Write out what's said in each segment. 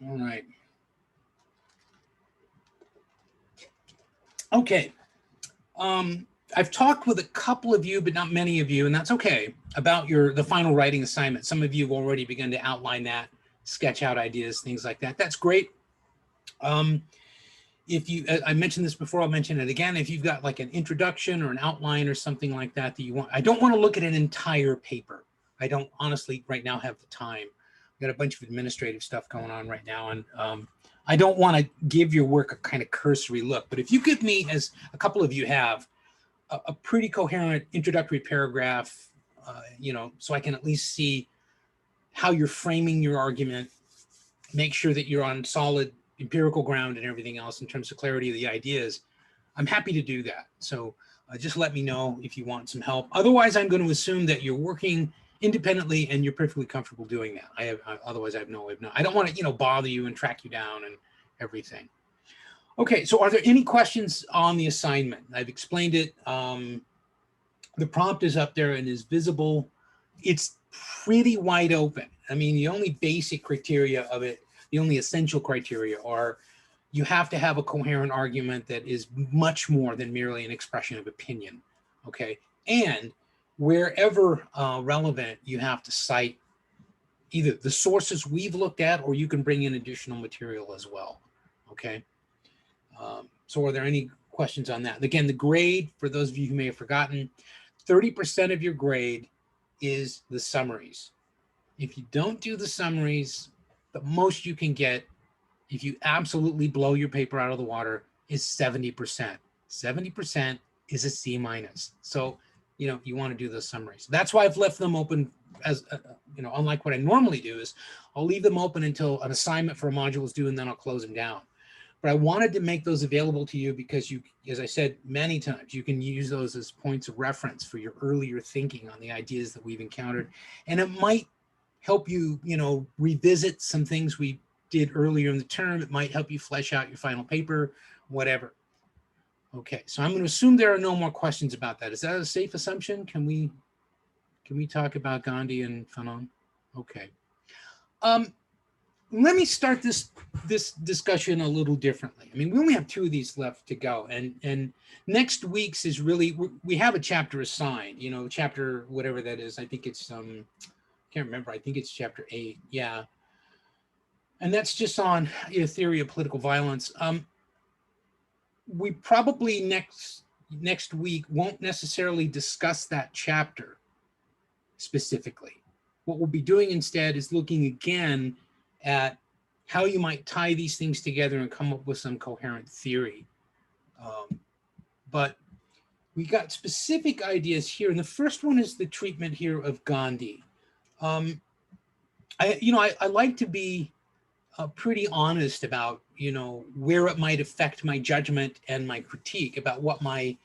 All right. Okay. I've talked with a couple of you, but not many of you, and that's okay, about the final writing assignment. Some of you have already begun to outline that, sketch out ideas, things like that. That's great. Um, if you, I mentioned this before, I'll mention it again. If you've got like an introduction or an outline or something like that that you want, I don't want to look at an entire paper. I don't honestly right now have the time. I've got a bunch of administrative stuff going on right now, and I don't want to give your work a kind of cursory look. But if you give me, as a couple of you have, a pretty coherent introductory paragraph, so I can at least see how you're framing your argument, make sure that you're on solid empirical ground and everything else in terms of clarity of the ideas, I'm happy to do that. So just let me know if you want some help. Otherwise, I'm going to assume that you're working independently and you're perfectly comfortable doing that. Otherwise, I have no way of knowing. I don't want to, bother you and track you down and everything. Okay, so are there any questions on the assignment? I've explained it. The prompt is up there and is visible. It's pretty wide open. I mean, the only basic criteria of it, the only essential criteria are you have to have a coherent argument that is much more than merely an expression of opinion, okay? And wherever relevant, you have to cite either the sources we've looked at or you can bring in additional material as well, okay? So are there any questions on that? Again, the grade, for those of you who may have forgotten, 30% of your grade is the summaries. If you don't do the summaries, the most you can get, if you absolutely blow your paper out of the water, is 70%. 70% is a C minus. So, you want to do those summaries. That's why I've left them open as, unlike what I normally do is I'll leave them open until an assignment for a module is due and then I'll close them down. But I wanted to make those available to you because you, as I said many times, you can use those as points of reference for your earlier thinking on the ideas that we've encountered. And it might help you, revisit some things we did earlier in the term. It might help you flesh out your final paper, whatever. Okay, so I'm going to assume there are no more questions about that. Is that a safe assumption? Can we talk about Gandhi and Fanon? Okay. Let me start this discussion a little differently. I mean, we only have 2 of these left to go, and next week's is really, we have a chapter assigned, chapter whatever that is. I think it's can't remember. I think it's chapter 8. Yeah, and that's just on theory of political violence. We probably next week won't necessarily discuss that chapter specifically. What we'll be doing instead is looking again at how you might tie these things together and come up with some coherent theory. But we got specific ideas here, and the first one is the treatment here of Gandhi. I like to be pretty honest about where it might affect my judgment and my critique about what my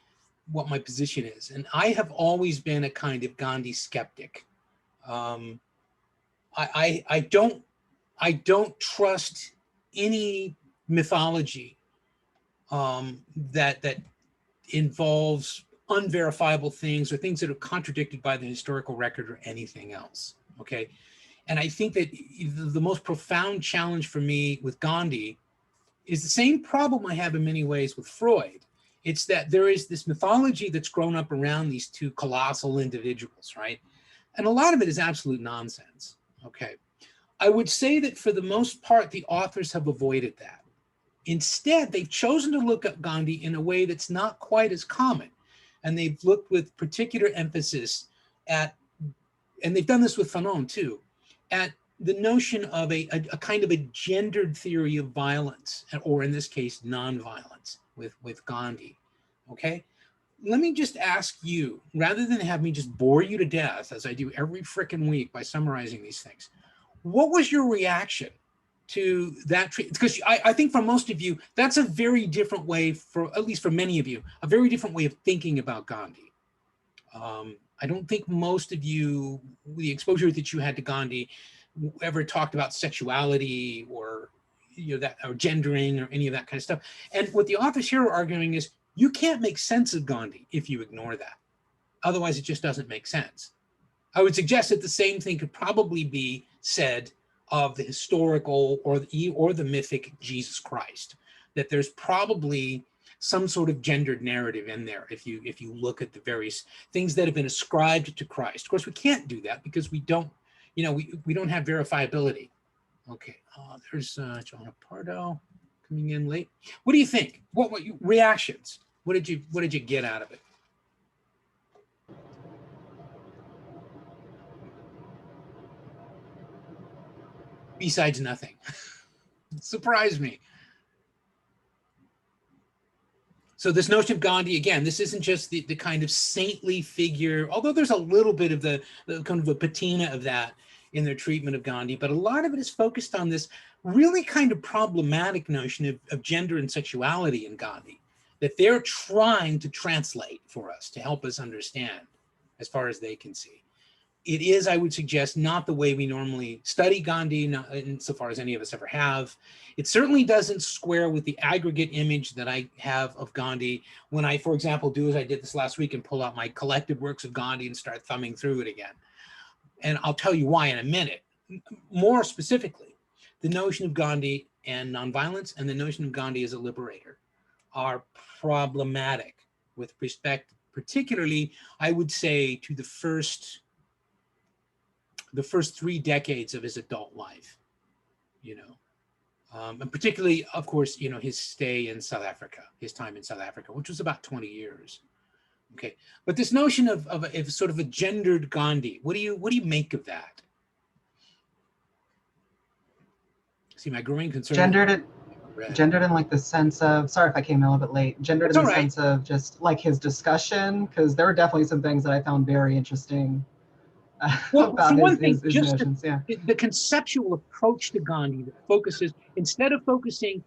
position is, and I have always been a kind of Gandhi skeptic. I don't trust any mythology that involves unverifiable things or things that are contradicted by the historical record or anything else. Okay, and I think that the most profound challenge for me with Gandhi is the same problem I have in many ways with Freud. It's that there is this mythology that's grown up around these 2 colossal individuals, right? And a lot of it is absolute nonsense. Okay. I would say that for the most part, the authors have avoided that. Instead, they've chosen to look at Gandhi in a way that's not quite as common. And they've looked with particular emphasis at, and they've done this with Fanon too, at the notion of a kind of a gendered theory of violence, or in this case, nonviolence with Gandhi. Okay? Let me just ask you, rather than have me just bore you to death, as I do every frickin' week by summarizing these things, what was your reaction to that? Because I think for most of you, that's a very different way, for at least for many of you, a very different way of thinking about Gandhi. I don't think most of you, the exposure that you had to Gandhi, ever talked about sexuality or that, or gendering or any of that kind of stuff. And what the authors here are arguing is you can't make sense of Gandhi if you ignore that. Otherwise, it just doesn't make sense. I would suggest that the same thing could probably be said of the historical or the mythic Jesus Christ, that there's probably some sort of gendered narrative in there if you look at the various things that have been ascribed to Christ. Of course, we can't do that because we don't, we don't have verifiability. Okay, there's John Pardo coming in late. What do you think? What reactions? What did you get out of it? Besides nothing. Surprised me. So this notion of Gandhi, again, this isn't just the kind of saintly figure, although there's a little bit of the kind of a patina of that in their treatment of Gandhi, but a lot of it is focused on this really kind of problematic notion of gender and sexuality in Gandhi, that they're trying to translate for us to help us understand as far as they can see. It is, I would suggest, not the way we normally study Gandhi, not insofar as any of us ever have. It certainly doesn't square with the aggregate image that I have of Gandhi when I, for example, do as I did this last week and pull out my collected works of Gandhi and start thumbing through it again. And I'll tell you why in a minute. More specifically, the notion of Gandhi and nonviolence and the notion of Gandhi as a liberator are problematic with respect, particularly, I would say, to the first 3 decades of his adult life, and particularly, of course, his stay in South Africa, his time in South Africa, which was about 20 years. Okay, but this notion of sort of a gendered Gandhi, what do you make of that? See, my growing concern. Gendered in like the sense of, sorry if I came in a little bit late, gendered in the sense of just like his discussion, because there were definitely some things that I found very interesting. Well, for one thing, just the conceptual approach to Gandhi that focuses, instead of focusing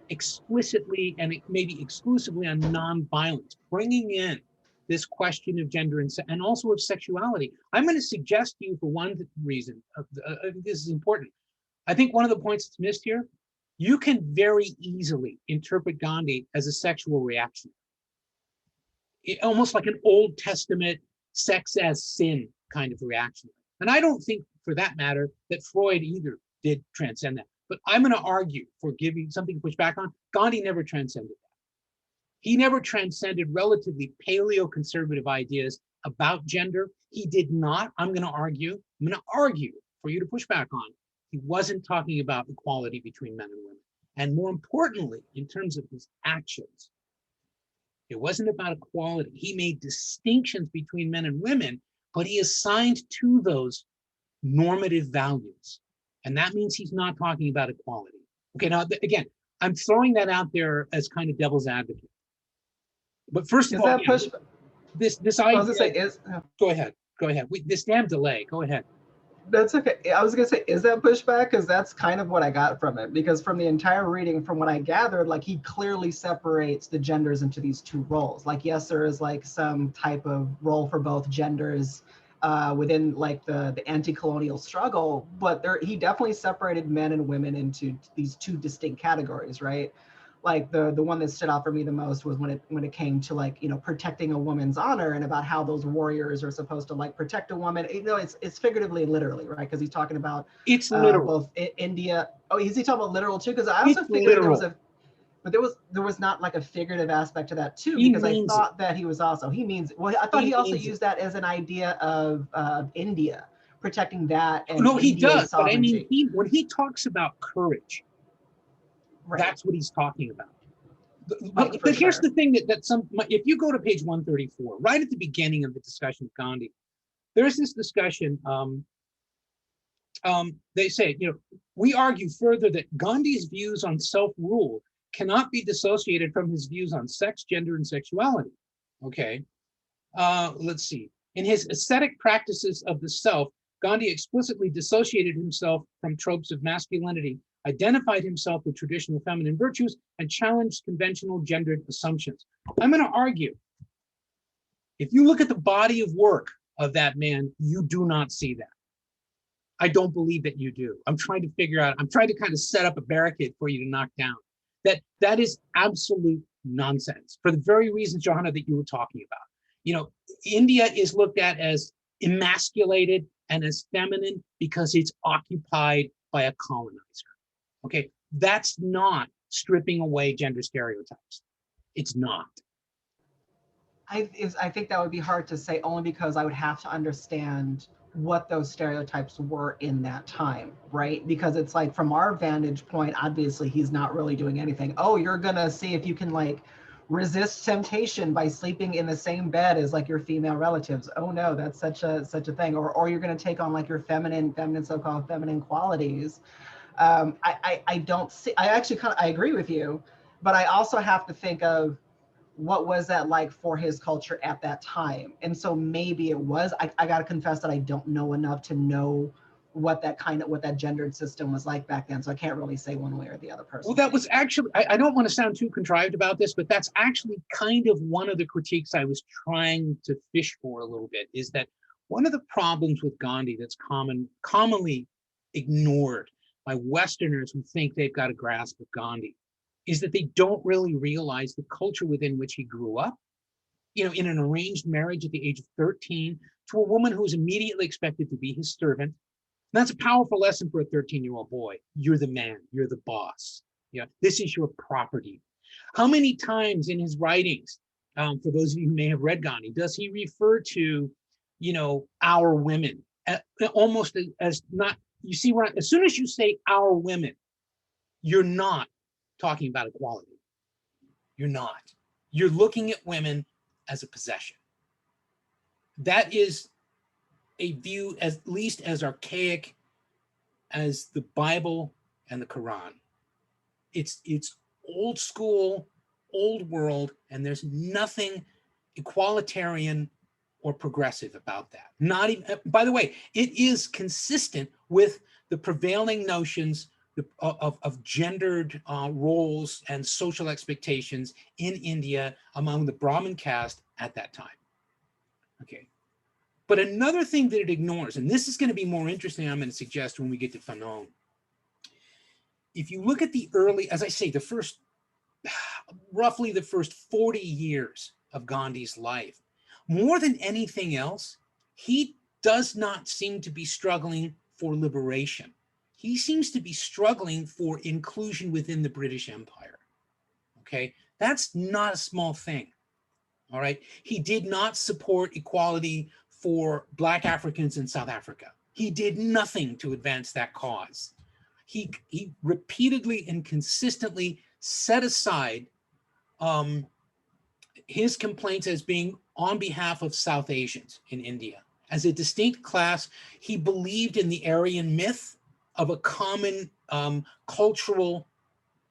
explicitly and maybe exclusively on nonviolence, bringing in this question of gender and also of sexuality. I'm going to suggest to you, for one reason, this is important. I think one of the points that's missed here, you can very easily interpret Gandhi as a sexual reaction. Almost like an Old Testament sex as sin kind of reaction. And I don't think, for that matter, that Freud either did transcend that. But I'm going to argue, for giving something to push back on, Gandhi never transcended that. He never transcended relatively paleo-conservative ideas about gender. He did not, I'm going to argue for you to push back on. He wasn't talking about equality between men and women. And more importantly, in terms of his actions, it wasn't about equality. He made distinctions between men and women, but he assigned to those normative values. And that means he's not talking about equality. Okay, now, again, I'm throwing that out there as kind of devil's advocate. But first of all, this idea, go ahead. This damn delay, go ahead. That's okay. I was gonna say, is that pushback? Because that's kind of what I got from it. Because from the entire reading, from what I gathered, like he clearly separates the genders into these two roles. Like, yes, there is like some type of role for both genders within like the anti-colonial struggle, but he definitely separated men and women into these two distinct categories, right? Like the one that stood out for me the most was when it came to like, protecting a woman's honor and about how those warriors are supposed to like protect a woman. It's figuratively and literally, right? Because he's talking about it's literal. Both India. Oh, is he talking about literal too? Because I also figured there was not like a figurative aspect to that too, because I thought that he was also, I thought he also used that as an idea of India, protecting that. And no, he does, but I mean, when he talks about courage, right, that's what he's talking about. But here's the thing if you go to page 134, right at the beginning of the discussion of Gandhi, there's this discussion, they say, we argue further that Gandhi's views on self-rule cannot be dissociated from his views on sex, gender, and sexuality. Okay, let's see. In his ascetic practices of the self, Gandhi explicitly dissociated himself from tropes of masculinity, identified himself with traditional feminine virtues, and challenged conventional gendered assumptions. I'm going to argue, if you look at the body of work of that man, you do not see that. I don't believe that you do. I'm trying to kind of set up a barricade for you to knock down. That is absolute nonsense for the very reasons, Johanna, that you were talking about. India is looked at as emasculated and as feminine because it's occupied by a colonizer. Okay, that's not stripping away gender stereotypes. It's not. I think that would be hard to say only because I would have to understand what those stereotypes were in that time, right? Because it's like from our vantage point, obviously he's not really doing anything. Oh, you're gonna see if you can like resist temptation by sleeping in the same bed as like your female relatives. Oh no, that's such a thing. Or you're gonna take on like your feminine so-called feminine qualities. I don't see. I actually I agree with you, but I also have to think of what was that like for his culture at that time. And so maybe it was, I gotta confess that I don't know enough to know what that gendered system was like back then. So I can't really say one way or the other Well, personally. that was actually, I don't want to sound too contrived about this, but that's actually kind of one of the critiques I was trying to fish for a little bit, is that one of the problems with Gandhi that's commonly ignored by Westerners who think they've got a grasp of Gandhi is that they don't really realize the culture within which he grew up, you know, in an arranged marriage at the age of 13 to a woman who was immediately expected to be his servant. And that's a powerful lesson for a 13-year-old boy. You're the man, you're the boss. Yeah, this is your property. How many times in his writings, for those of you who may have read Gandhi, does he refer to, you know, our women, almost as not, you see, right, as soon as you say our women, you're not talking about equality. You're not. You're looking at women as a possession. That is a view at least as archaic as the Bible and the Quran. It's old school, old world, and there's nothing equalitarian or progressive about that. Not even, by the way, it is consistent with the prevailing notions of gendered roles and social expectations in India among the Brahmin caste at that time. Okay. But another thing that it ignores, and this is going to be more interesting, I'm going to suggest when we get to Fanon. If you look at the early, as I say, roughly the first 40 years of Gandhi's life, more than anything else, he does not seem to be struggling for liberation. He seems to be struggling for inclusion within the British Empire. Okay, that's not a small thing. All right, he did not support equality for Black Africans in South Africa. He did nothing to advance that cause. He repeatedly and consistently set aside his complaints as being on behalf of South Asians in India. As a distinct class, he believed in the Aryan myth of a common cultural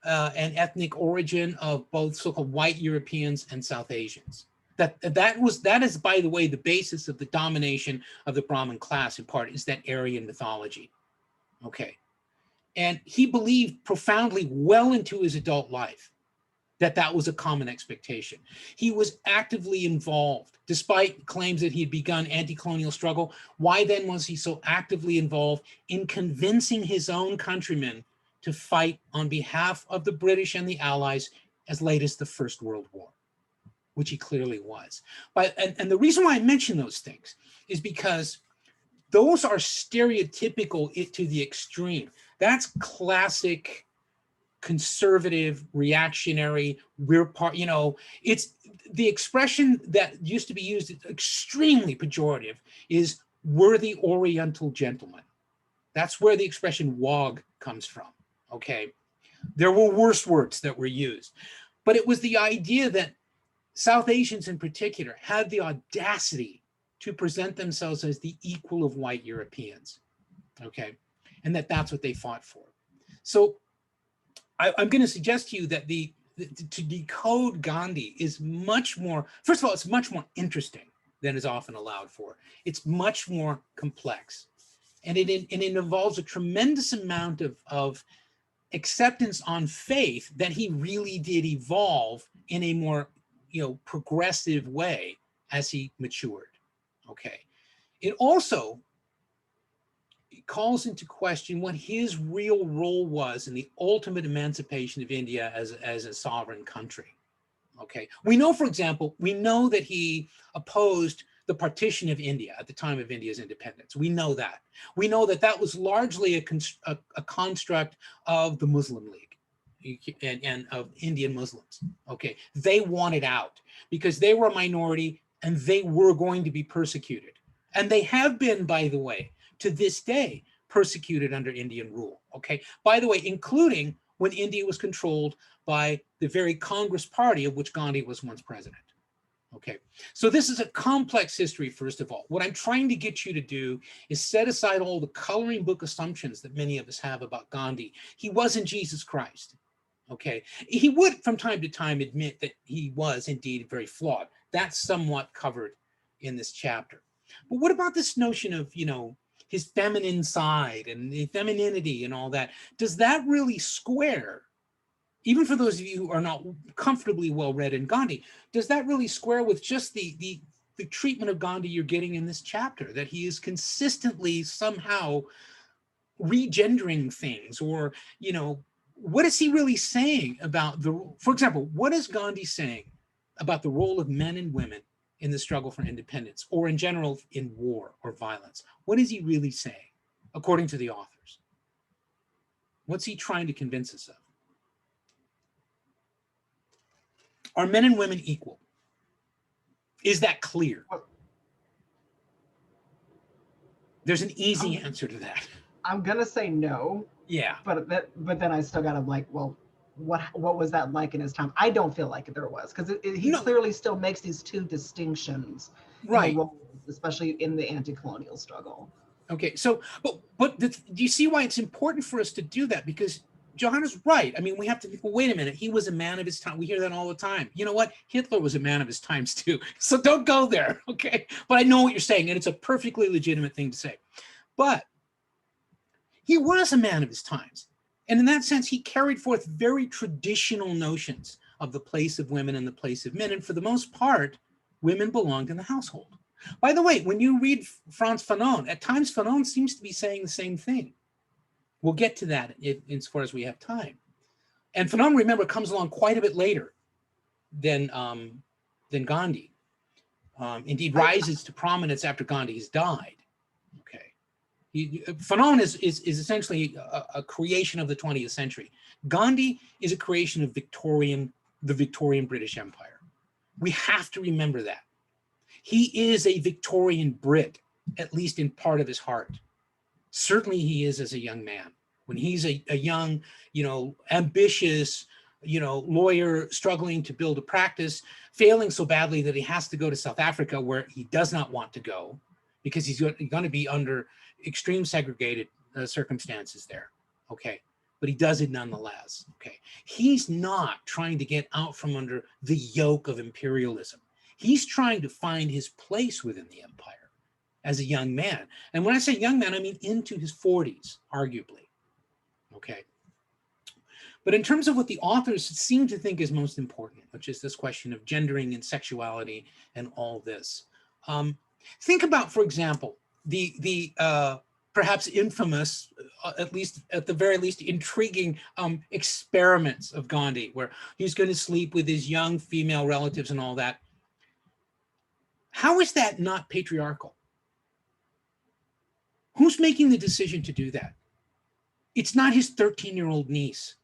and ethnic origin of both so-called white Europeans and South Asians. That is, by the way, the basis of the domination of the Brahmin class in part, is that Aryan mythology. Okay. And he believed profoundly well into his adult life that that was a common expectation. He was actively involved, despite claims that he had begun anti-colonial struggle. Why then was he so actively involved in convincing his own countrymen to fight on behalf of the British and the Allies as late as the First World War, which he clearly was. And the reason why I mention those things is because those are stereotypical to the extreme. That's classic conservative, reactionary, we're part, you know, it's the expression that used to be used, extremely pejorative, is we're the Oriental gentleman. That's where the expression wog comes from, okay? There were worse words that were used, but it was the idea that South Asians in particular had the audacity to present themselves as the equal of white Europeans, okay? And that's what they fought for. So I'm going to suggest to you that to decode Gandhi is much more, first of all, it's much more interesting than is often allowed for. It's much more complex. And it involves a tremendous amount of acceptance on faith that he really did evolve in a more, you know, progressive way as he matured. Okay. It also calls into question what his real role was in the ultimate emancipation of India as a sovereign country. Okay. We know, for example, we know that he opposed the partition of India at the time of India's independence. We know that. We know that that was largely a construct of the Muslim League and of Indian Muslims. Okay, they wanted out because they were a minority and they were going to be persecuted. And they have been, by the way, to this day, persecuted under Indian rule. Okay, by the way, including when India was controlled by the very Congress party of which Gandhi was once president. Okay, so this is a complex history, first of all. What I'm trying to get you to do is set aside all the coloring book assumptions that many of us have about Gandhi. He wasn't Jesus Christ. Okay, he would from time to time admit that he was indeed very flawed. That's somewhat covered in this chapter. But what about this notion of, you know, his feminine side and the femininity and all that? Does that really square, even for those of you who are not comfortably well read in Gandhi, does that really square with just the treatment of Gandhi you're getting in this chapter, that he is consistently somehow regendering things? Or, you know, what is he really saying about for example, what is Gandhi saying about the role of men and women in the struggle for independence, or in general in war or violence? What is he really saying, according to the authors? What's he trying to convince us of? Are men and women equal? Is that clear? There's an easy answer to that. I'm gonna say no. Yeah. But then I still gotta like, well, what was that like in his time? I don't feel like there was, because he clearly still makes these two distinctions, right? Roles, especially in the anti-colonial struggle. Okay, so but do you see why it's important for us to do that? Because Johanna's right. I mean, we have to think, well, wait a minute, he was a man of his time. We hear that all the time. You know what? Hitler was a man of his times too. So don't go there, okay? But I know what you're saying, and it's a perfectly legitimate thing to say. But he was a man of his times. And in that sense, he carried forth very traditional notions of the place of women and the place of men. And for the most part, women belonged in the household. By the way, when you read Frantz Fanon, at times Fanon seems to be saying the same thing. We'll get to that as far as we have time. And Fanon, remember, comes along quite a bit later than Gandhi. Indeed, rises to prominence after Gandhi has died. Fanon is essentially a creation of the 20th century. Gandhi is a creation of the Victorian British Empire. We have to remember that. He is a Victorian Brit, at least in part of his heart. Certainly he is as a young man. When he's a young, ambitious, lawyer struggling to build a practice, failing so badly that he has to go to South Africa, where he does not want to go because he's going to be under extreme segregated circumstances there. Okay. But he does it nonetheless. Okay. He's not trying to get out from under the yoke of imperialism. He's trying to find his place within the empire as a young man. And when I say young man, I mean into his 40s, arguably. Okay. But in terms of what the authors seem to think is most important, which is this question of gendering and sexuality and all this, think about, for example, the perhaps infamous, at least at the very least, intriguing experiments of Gandhi, where he's going to sleep with his young female relatives and all that. How is that not patriarchal? Who's making the decision to do that? It's not his 13-year-old niece.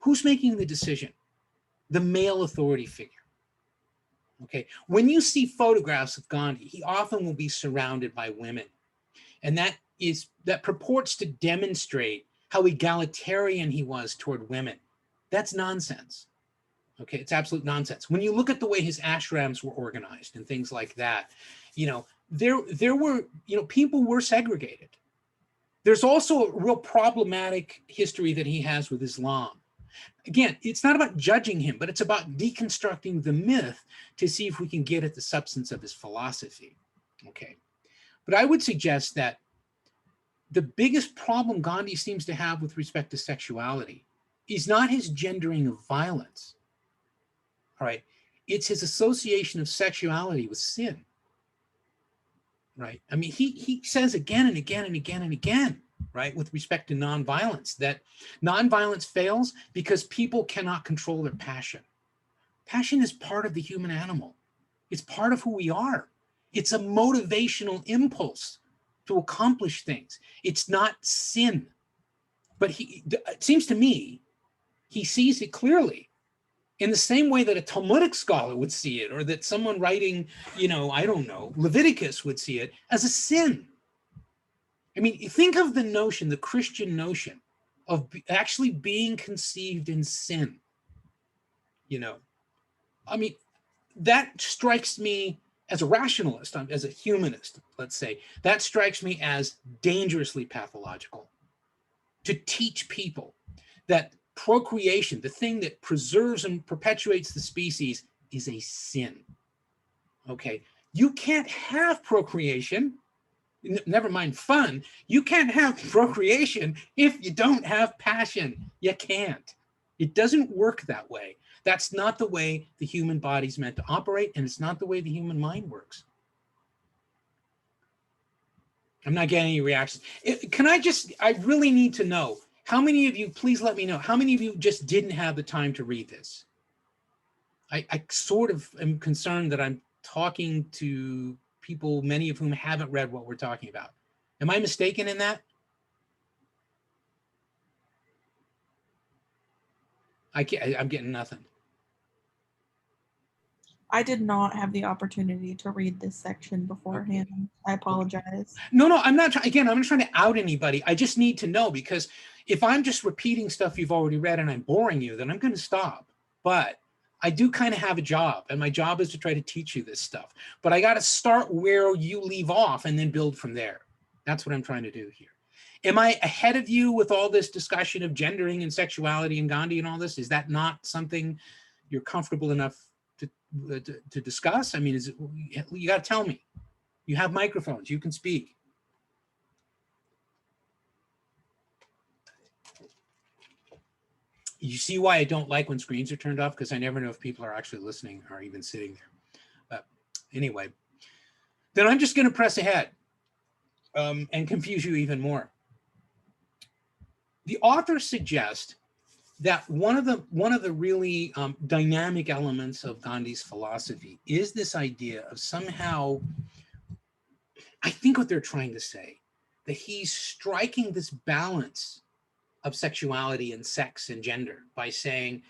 Who's making the decision? The male authority figure. Okay, when you see photographs of Gandhi, he often will be surrounded by women. And that purports to demonstrate how egalitarian he was toward women. That's nonsense. Okay, it's absolute nonsense. When you look at the way his ashrams were organized and things like that, there were, people were segregated. There's also a real problematic history that he has with Islam. Again, it's not about judging him, but it's about deconstructing the myth to see if we can get at the substance of his philosophy. Okay. But I would suggest that the biggest problem Gandhi seems to have with respect to sexuality is not his gendering of violence. All right. It's his association of sexuality with sin. Right. I mean, he says again and again and again and again, right, with respect to nonviolence, that nonviolence fails because people cannot control their passion. Passion is part of the human animal. It's part of who we are. It's a motivational impulse to accomplish things. It's not sin. But it seems to me, he sees it clearly in the same way that a Talmudic scholar would see it, or that someone writing, I don't know, Leviticus would see it as a sin. I mean, think of the notion, the Christian notion of actually being conceived in sin. I mean, that strikes me as a rationalist, as a humanist, let's say, that strikes me as dangerously pathological. To teach people that procreation, the thing that preserves and perpetuates the species, is a sin. Okay, you can't have procreation, never mind fun, you can't have procreation if you don't have passion. You can't. It doesn't work that way. That's not the way the human body's meant to operate, and it's not the way the human mind works. I'm not getting any reactions. I really need to know, how many of you, please let me know, how many of you just didn't have the time to read this? I sort of am concerned that I'm talking to people, many of whom haven't read what we're talking about. Am I mistaken in that? I'm getting nothing. I did not have the opportunity to read this section beforehand. Okay. I apologize. No, I'm not trying to out anybody. I just need to know, because if I'm just repeating stuff you've already read and I'm boring you, then I'm going to stop. But I do kind of have a job, and my job is to try to teach you this stuff. But I got to start where you leave off and then build from there. That's what I'm trying to do here. Am I ahead of you with all this discussion of gendering and sexuality and Gandhi and all this? Is that not something you're comfortable enough to discuss? I mean, you got to tell me. You have microphones, you can speak. You see why I don't like when screens are turned off? Because I never know if people are actually listening or even sitting there. But anyway, then I'm just going to press ahead and confuse you even more. The author suggests that one of the really dynamic elements of Gandhi's philosophy is this idea of somehow, I think what they're trying to say, that he's striking this balance of sexuality and sex and gender by saying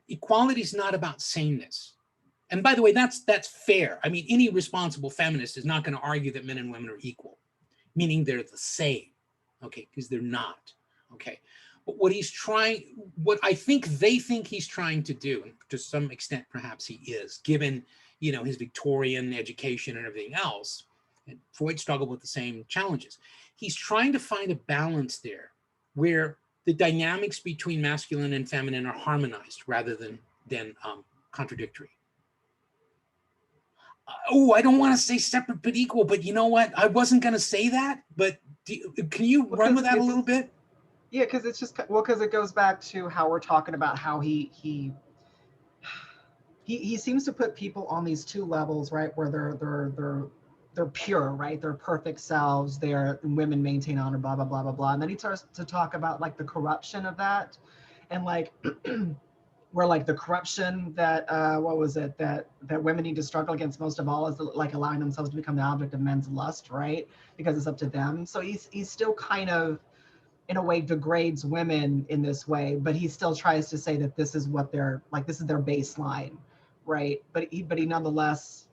equality is not about sameness. And by the way, that's fair. I mean, any responsible feminist is not going to argue that men and women are equal, meaning they're the same, okay, because they're not, okay. But what I think they think he's trying to do, and to some extent perhaps he is, given his Victorian education and everything else, and Freud struggled with the same challenges. He's trying to find a balance there where the dynamics between masculine and feminine are harmonized rather than contradictory. I don't want to say separate but equal, but you know what? I wasn't going to say that, but can you run with that a little bit? Yeah, because it's just, because it goes back to how we're talking about how he seems to put people on these two levels, right? Where they're pure, right? They're perfect selves. Women maintain honor, blah, blah, blah, blah, blah. And then he starts to talk about like the corruption of that. And like, where like the corruption that, that women need to struggle against most of all is like allowing themselves to become the object of men's lust, right? Because it's up to them. So he's still kind of, in a way, degrades women in this way, but he still tries to say that this is what this is their baseline, right? But he nonetheless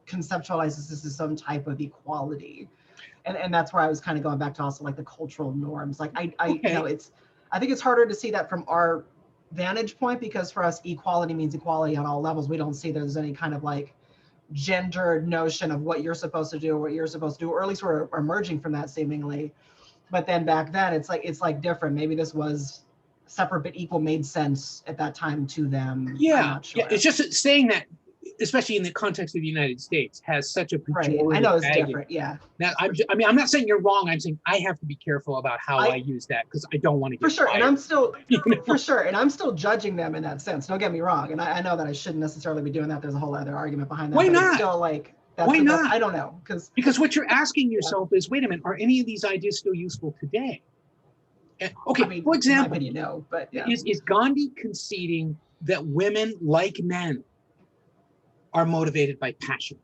conceptualizes this as some type of equality, and that's where I was kind of going back to also like the cultural norms. Like I think it's harder to see that from our vantage point, because for us equality means equality on all levels. We don't see there's any kind of like gendered notion of what you're supposed to do or what you're supposed to do, or at least we're emerging from that seemingly. But then back then it's like different. Maybe this was separate but equal made sense at that time to them. Yeah, I'm not sure. Yeah. It's just saying that, especially in the context of the United States, has such a pejorative right. I know it's baggage. Different. Yeah. Now, I'm not saying you're wrong. I'm saying I have to be careful about how I use that, because I don't want to get for sure. fired. And I'm still for sure, and I'm still judging them in that sense. Don't get me wrong. And I know that I shouldn't necessarily be doing that. There's a whole other argument behind that. Why but not? It's still like. Why not? I don't know, because what you're asking yourself is, wait a minute, are any of these ideas still useful today? Okay, I mean, for example, in my opinion, no, but yeah. Is Gandhi conceding that women, like men, are motivated by passion.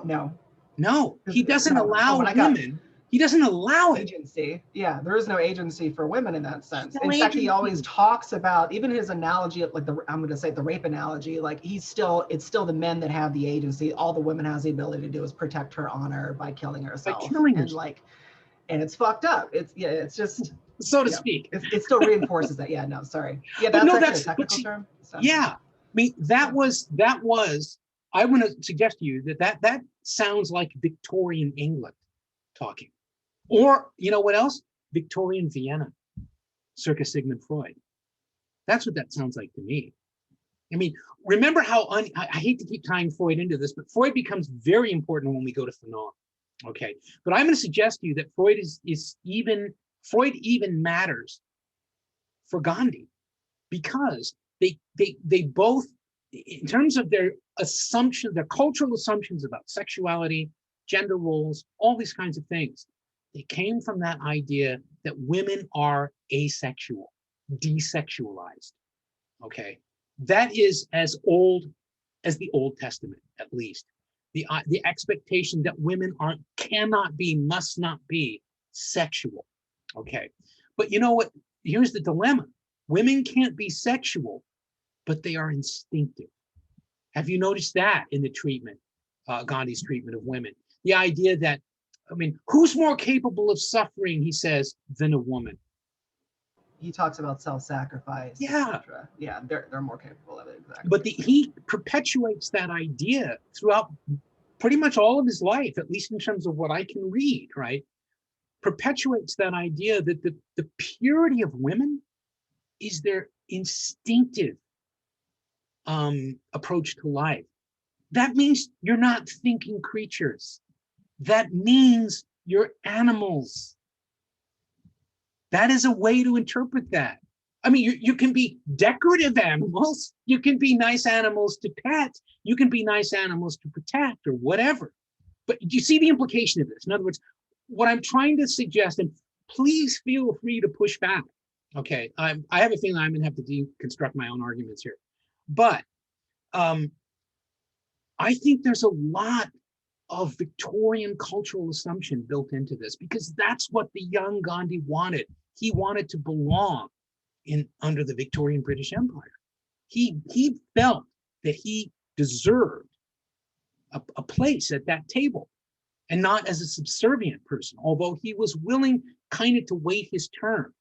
No. No, he doesn't No, allow when I got- women. He doesn't allow it. Agency. Yeah, there is no agency for women in that sense. No In fact, he agency. always talks about, even his analogy of like I'm going to say the rape analogy, like it's still the men that have the agency. All the women has the ability to do is protect her honor by killing herself. killing and herself. like, and it's fucked up. It's just, So to yeah, speak. it still reinforces that. Yeah, no, sorry. Yeah, But that's no, actually that's- a technical see, term. So. Yeah, I mean that was. I want to suggest to you that sounds like Victorian England talking, or you know what else? Victorian Vienna, circa Sigmund Freud. That's what that sounds like to me. I mean, remember how I hate to keep tying Freud into this, but Freud becomes very important when we go to Fanon. Okay, but I'm going to suggest to you that Freud Freud even matters for Gandhi, because they both, in terms of their assumptions, their cultural assumptions about sexuality, gender roles, all these kinds of things, they came from that idea that women are asexual, desexualized. Okay, that is as old as the Old Testament, at least. The expectation that women cannot be, must not be sexual. Okay, but you know what? Here's the dilemma: women can't be sexual, but they are instinctive. Have you noticed that in the treatment, Gandhi's treatment of women? The idea that, I mean, who's more capable of suffering, he says, than a woman? He talks about self-sacrifice. Yeah. etc. Yeah, they're more capable of it, exactly. But he perpetuates that idea throughout pretty much all of his life, at least in terms of what I can read, right? Perpetuates that idea that the purity of women is their instinctive approach to life. That means you're not thinking creatures. That means you're animals. That is a way to interpret that. I mean, you can be decorative animals. You can be nice animals to pet. You can be nice animals to protect or whatever. But do you see the implication of this? In other words, what I'm trying to suggest, and please feel free to push back. Okay, I have a feeling I'm going to have to deconstruct my own arguments here. But I think there's a lot of Victorian cultural assumption built into this, because that's what the young Gandhi wanted. He wanted to belong under the Victorian British Empire. He felt that he deserved a place at that table, and not as a subservient person, although he was willing kind of to wait his turn,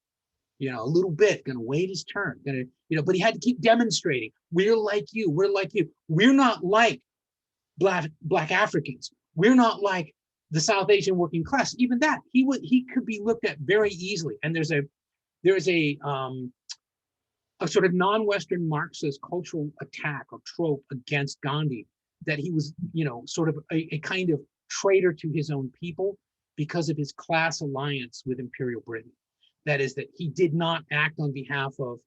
a little bit, gonna wait his turn, but he had to keep demonstrating, we're like you, we're not like Black Africans, we're not like the South Asian working class. Even that, he could be looked at very easily. And there's a sort of non-Western Marxist cultural attack or trope against Gandhi, that he was, sort of a kind of traitor to his own people because of his class alliance with Imperial Britain. That is, that he did not act on behalf of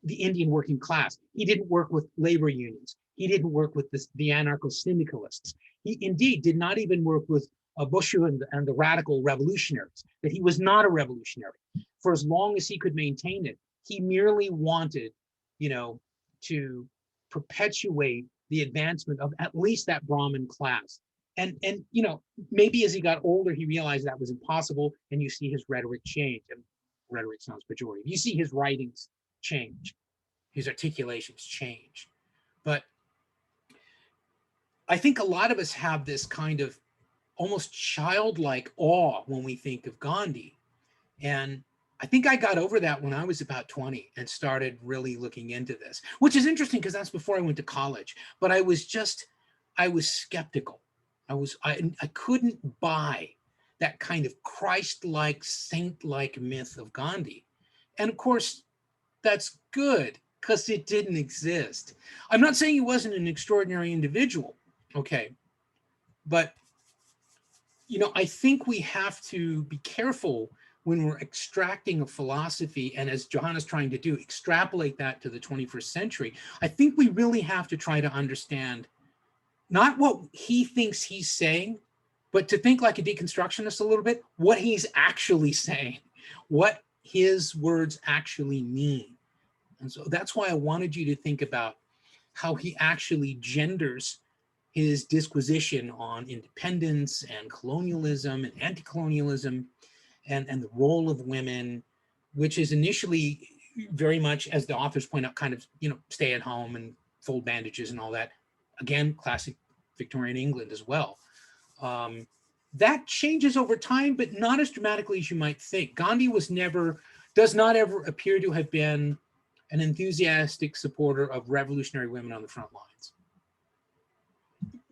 the Indian working class. He didn't work with labor unions. He didn't work with the anarcho-syndicalists. He indeed did not even work with Boshu and the radical revolutionaries, that he was not a revolutionary. For as long as he could maintain it, he merely wanted, to perpetuate the advancement of at least that Brahmin class. And maybe as he got older, he realized that was impossible, and you see his rhetoric change. And rhetoric sounds pejorative. You see his writings change, his articulations change. But I think a lot of us have this kind of almost childlike awe when we think of Gandhi. And I think I got over that when I was about 20 and started really looking into this, which is interesting because that's before I went to college. But I was skeptical. I couldn't buy that kind of Christ-like, saint-like myth of Gandhi. And of course, that's good because it didn't exist. I'm not saying he wasn't an extraordinary individual, okay? But, I think we have to be careful when we're extracting a philosophy, and as Johanna's trying to do, extrapolate that to the 21st century. I think we really have to try to understand not what he thinks he's saying, but to think like a deconstructionist a little bit, what he's actually saying, what his words actually mean. And so that's why I wanted you to think about how he actually genders his disquisition on independence and colonialism and anti-colonialism and the role of women, which is initially very much, as the authors point out, kind of, stay at home and fold bandages and all that. Again, classic Victorian England as well. That changes over time, but not as dramatically as you might think. Gandhi does not ever appear to have been an enthusiastic supporter of revolutionary women on the front lines.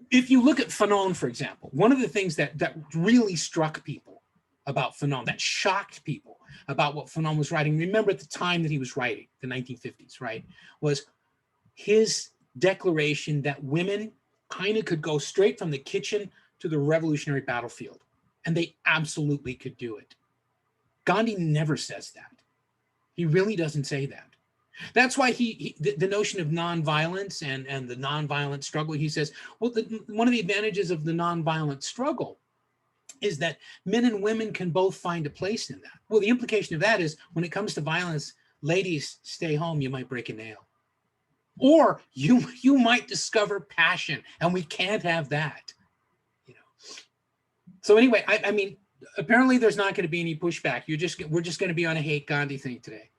If you look at Fanon, for example, one of the things that really struck people about Fanon, that shocked people about what Fanon was writing, remember at the time that he was writing, the 1950s, right, was his declaration that women kind of could go straight from the kitchen to the revolutionary battlefield, and they absolutely could do it. Gandhi never says that. He really doesn't say that. That's why the notion of nonviolence and the nonviolent struggle, he says, well, one of the advantages of the nonviolent struggle is that men and women can both find a place in that. Well, the implication of that is when it comes to violence, ladies, stay home, you might break a nail. Or you might discover passion, and we can't have that. So anyway, I mean, apparently there's not going to be any pushback. We're just going to be on a hate Gandhi thing today.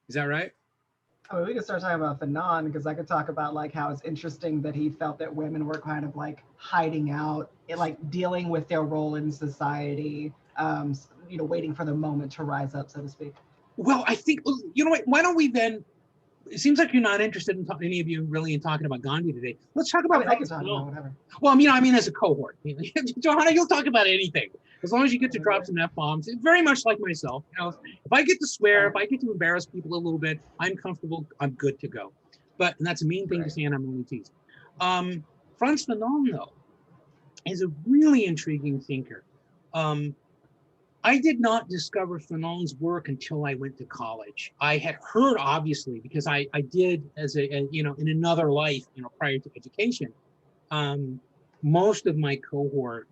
Is that right? I mean, we could start talking about Fanon, because I could talk about like how it's interesting that he felt that women were kind of like hiding out, like dealing with their role in society, waiting for the moment to rise up, so to speak. Well, I think, you know what, why don't we then, it seems like you're not interested in any of you really in talking about Gandhi today. Let's talk about. I can talk about whatever. Well, I mean, as a cohort, Johanna, you'll talk about anything as long as you get to drop some F-bombs. Very much like myself, if I get to swear, if I get to embarrass people a little bit, I'm comfortable. I'm good to go. And that's a mean thing to say, and I'm only teasing. Frantz Fanon, though, is a really intriguing thinker. I did not discover Fanon's work until I went to college. I had heard, obviously, because I did as in another life, prior to education, most of my cohort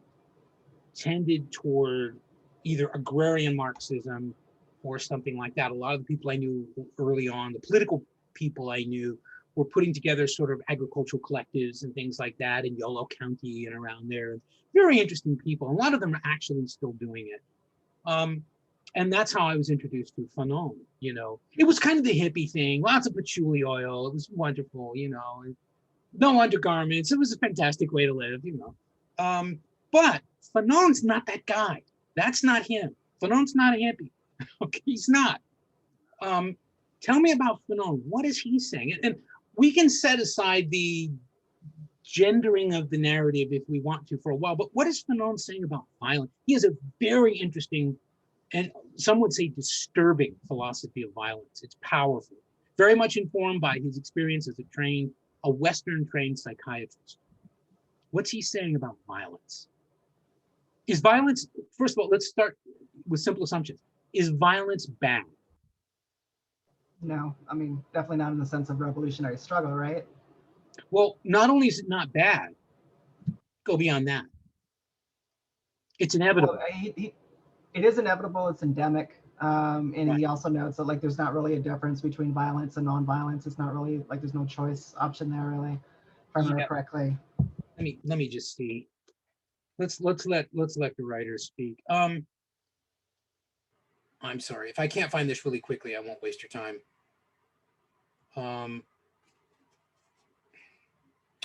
tended toward either agrarian Marxism or something like that. A lot of the people I knew early on, the political people I knew, were putting together sort of agricultural collectives and things like that in Yolo County and around there. Very interesting people. A lot of them are actually still doing it. And that's how I was introduced to Fanon. It was kind of the hippie thing, lots of patchouli oil. It was wonderful, no undergarments. It was a fantastic way to live, But Fanon's not that guy. That's not him. Fanon's not a hippie. Okay, he's not. Tell me about Fanon. What is he saying? And we can set aside the gendering of the narrative if we want to for a while, but what is Fanon saying about violence? He has a very interesting, and some would say disturbing, philosophy of violence. It's powerful, very much informed by his experience as a Western trained psychiatrist. What's he saying about violence? Is violence, first of all, let's start with simple assumptions. Is violence bad? No, I mean, definitely not in the sense of revolutionary struggle, right? Well, not only is it not bad, go beyond that. It's inevitable. Well, it is inevitable. It's endemic. And right. He also notes that there's not really a difference between violence and non-violence. It's not really there's no choice option there, really, if I remember correctly. Let me just see. Let's let the writers speak. I'm sorry if I can't find this really quickly. I won't waste your time.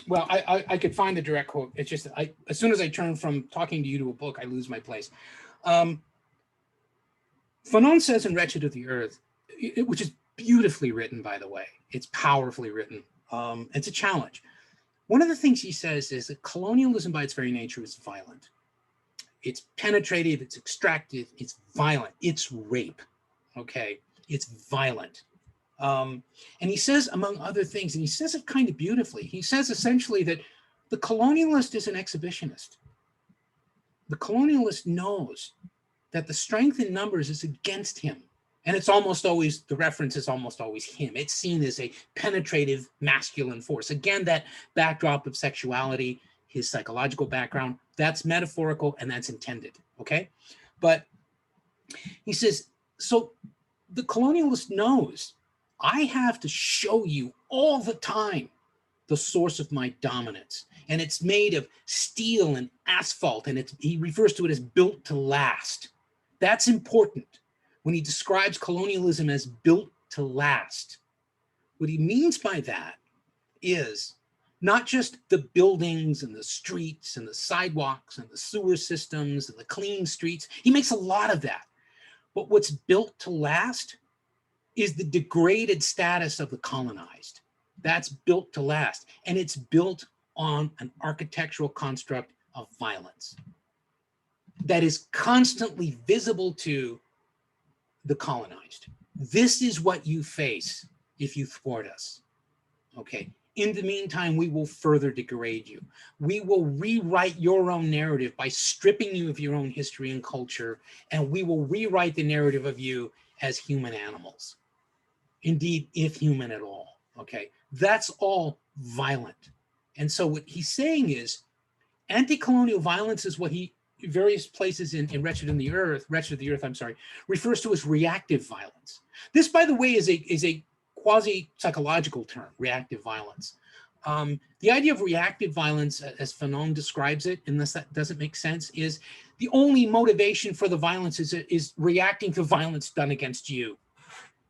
Well, I could find the direct quote. It's just as soon as I turn from talking to you to a book, I lose my place. Fanon says in Wretched of the Earth, which is beautifully written, by the way. It's powerfully written. It's a challenge. One of the things he says is that colonialism by its very nature is violent. It's penetrative, it's extractive, it's violent, it's rape, okay? It's violent. And he says, among other things, and he says it kind of beautifully, he says essentially that the colonialist is an exhibitionist. The colonialist knows that the strength in numbers is against him. And it's almost always, the reference is almost always him. It's seen as a penetrative masculine force. Again, that backdrop of sexuality, his psychological background, that's metaphorical and that's intended, okay? But he says, so the colonialist knows I have to show you all the time the source of my dominance. And it's made of steel and asphalt, and he refers to it as built to last. That's important when he describes colonialism as built to last. What he means by that is not just the buildings and the streets and the sidewalks and the sewer systems and the clean streets. He makes a lot of that. But what's built to last is the degraded status of the colonized. That's built to last. And it's built on an architectural construct of violence that is constantly visible to the colonized. This is what you face if you thwart us. Okay. In the meantime, we will further degrade you. We will rewrite your own narrative by stripping you of your own history and culture, and we will rewrite the narrative of you as human animals. Indeed, if human at all. Okay. That's all violent. And so what he's saying is anti-colonial violence is what he, various places in Wretched of the Earth, refers to as reactive violence. This, by the way, is a quasi-psychological term, reactive violence. The idea of reactive violence, as Fanon describes it, unless that doesn't make sense, is the only motivation for the violence is reacting to violence done against you.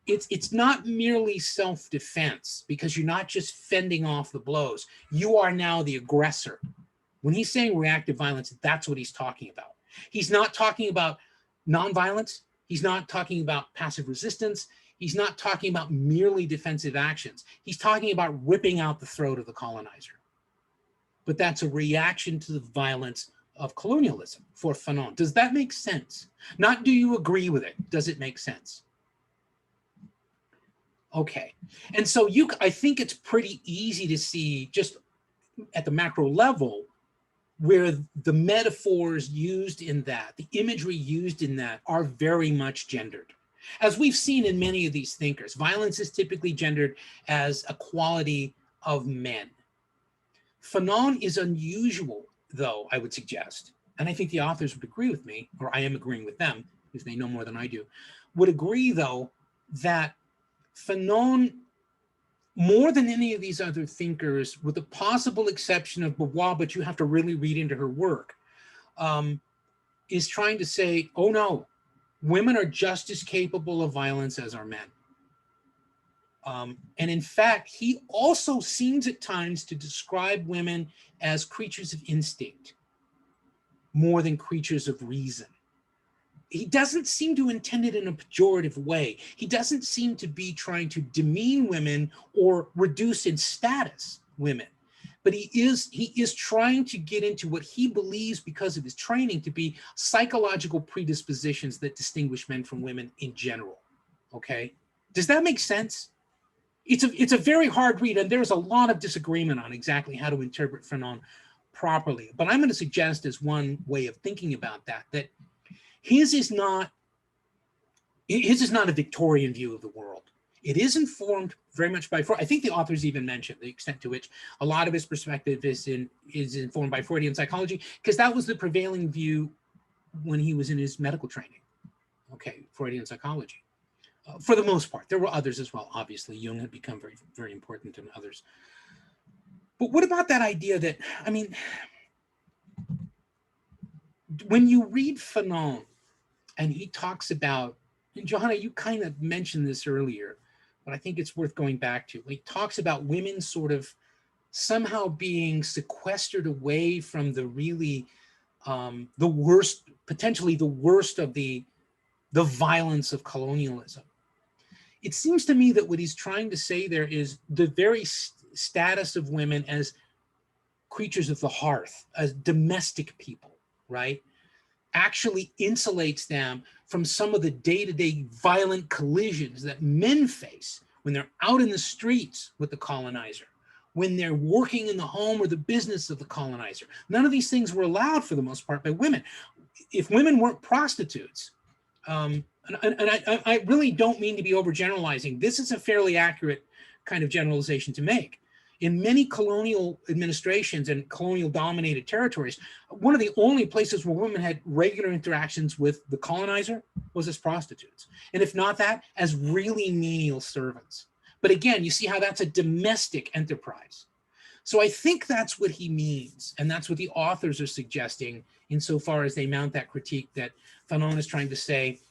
It's not merely self-defense, because you're not just fending off the blows. You are now the aggressor. When he's saying reactive violence, that's what he's talking about. He's not talking about nonviolence. He's not talking about passive resistance. He's not talking about merely defensive actions. He's talking about ripping out the throat of the colonizer. But that's a reaction to the violence of colonialism for Fanon. Does that make sense? Not do you agree with it? Does it make sense? Okay. And so I think it's pretty easy to see just at the macro level where the metaphors used in that, the imagery used in that are very much gendered. As we've seen in many of these thinkers, violence is typically gendered as a quality of men. Fanon is unusual, though, I would suggest, and I think the authors would agree with me, or I am agreeing with them, because they know more than I do, would agree, though, that Fanon, more than any of these other thinkers, with the possible exception of Beauvoir, but you have to really read into her work, is trying to say, oh no, women are just as capable of violence as are men. And in fact, he also seems at times to describe women as creatures of instinct more than creatures of reason. He doesn't seem to intend it in a pejorative way. He doesn't seem to be trying to demean women or reduce in status women. But he is trying to get into what he believes, because of his training, to be psychological predispositions that distinguish men from women in general. Okay, does that make sense? It's a very hard read, and there's a lot of disagreement on exactly how to interpret Fanon properly. But I'm going to suggest as one way of thinking about that his is not a Victorian view of the world. It is informed very much by Freud. I think the authors even mentioned the extent to which a lot of his perspective is informed by Freudian psychology, because that was the prevailing view when he was in his medical training. Okay, Freudian psychology. For the most part, there were others as well. Obviously, Jung had become very, very important, and others. But what about that idea that, I mean, when you read Fanon, and he talks about, and Johanna, you kind of mentioned this earlier, but I think it's worth going back to. He talks about women sort of somehow being sequestered away from the really, the worst, potentially the worst of the violence of colonialism. It seems to me that what he's trying to say there is the very status of women as creatures of the hearth, as domestic people, right, actually insulates them from some of the day-to-day violent collisions that men face when they're out in the streets with the colonizer, when they're working in the home or the business of the colonizer. None of these things were allowed for the most part by women. If women weren't prostitutes, and I really don't mean to be overgeneralizing. This is a fairly accurate kind of generalization to make. In many colonial administrations and colonial dominated territories, one of the only places where women had regular interactions with the colonizer was as prostitutes. And if not that, as really menial servants. But again, you see how that's a domestic enterprise. So I think that's what he means. And that's what the authors are suggesting insofar as they mount that critique that Fanon is trying to say.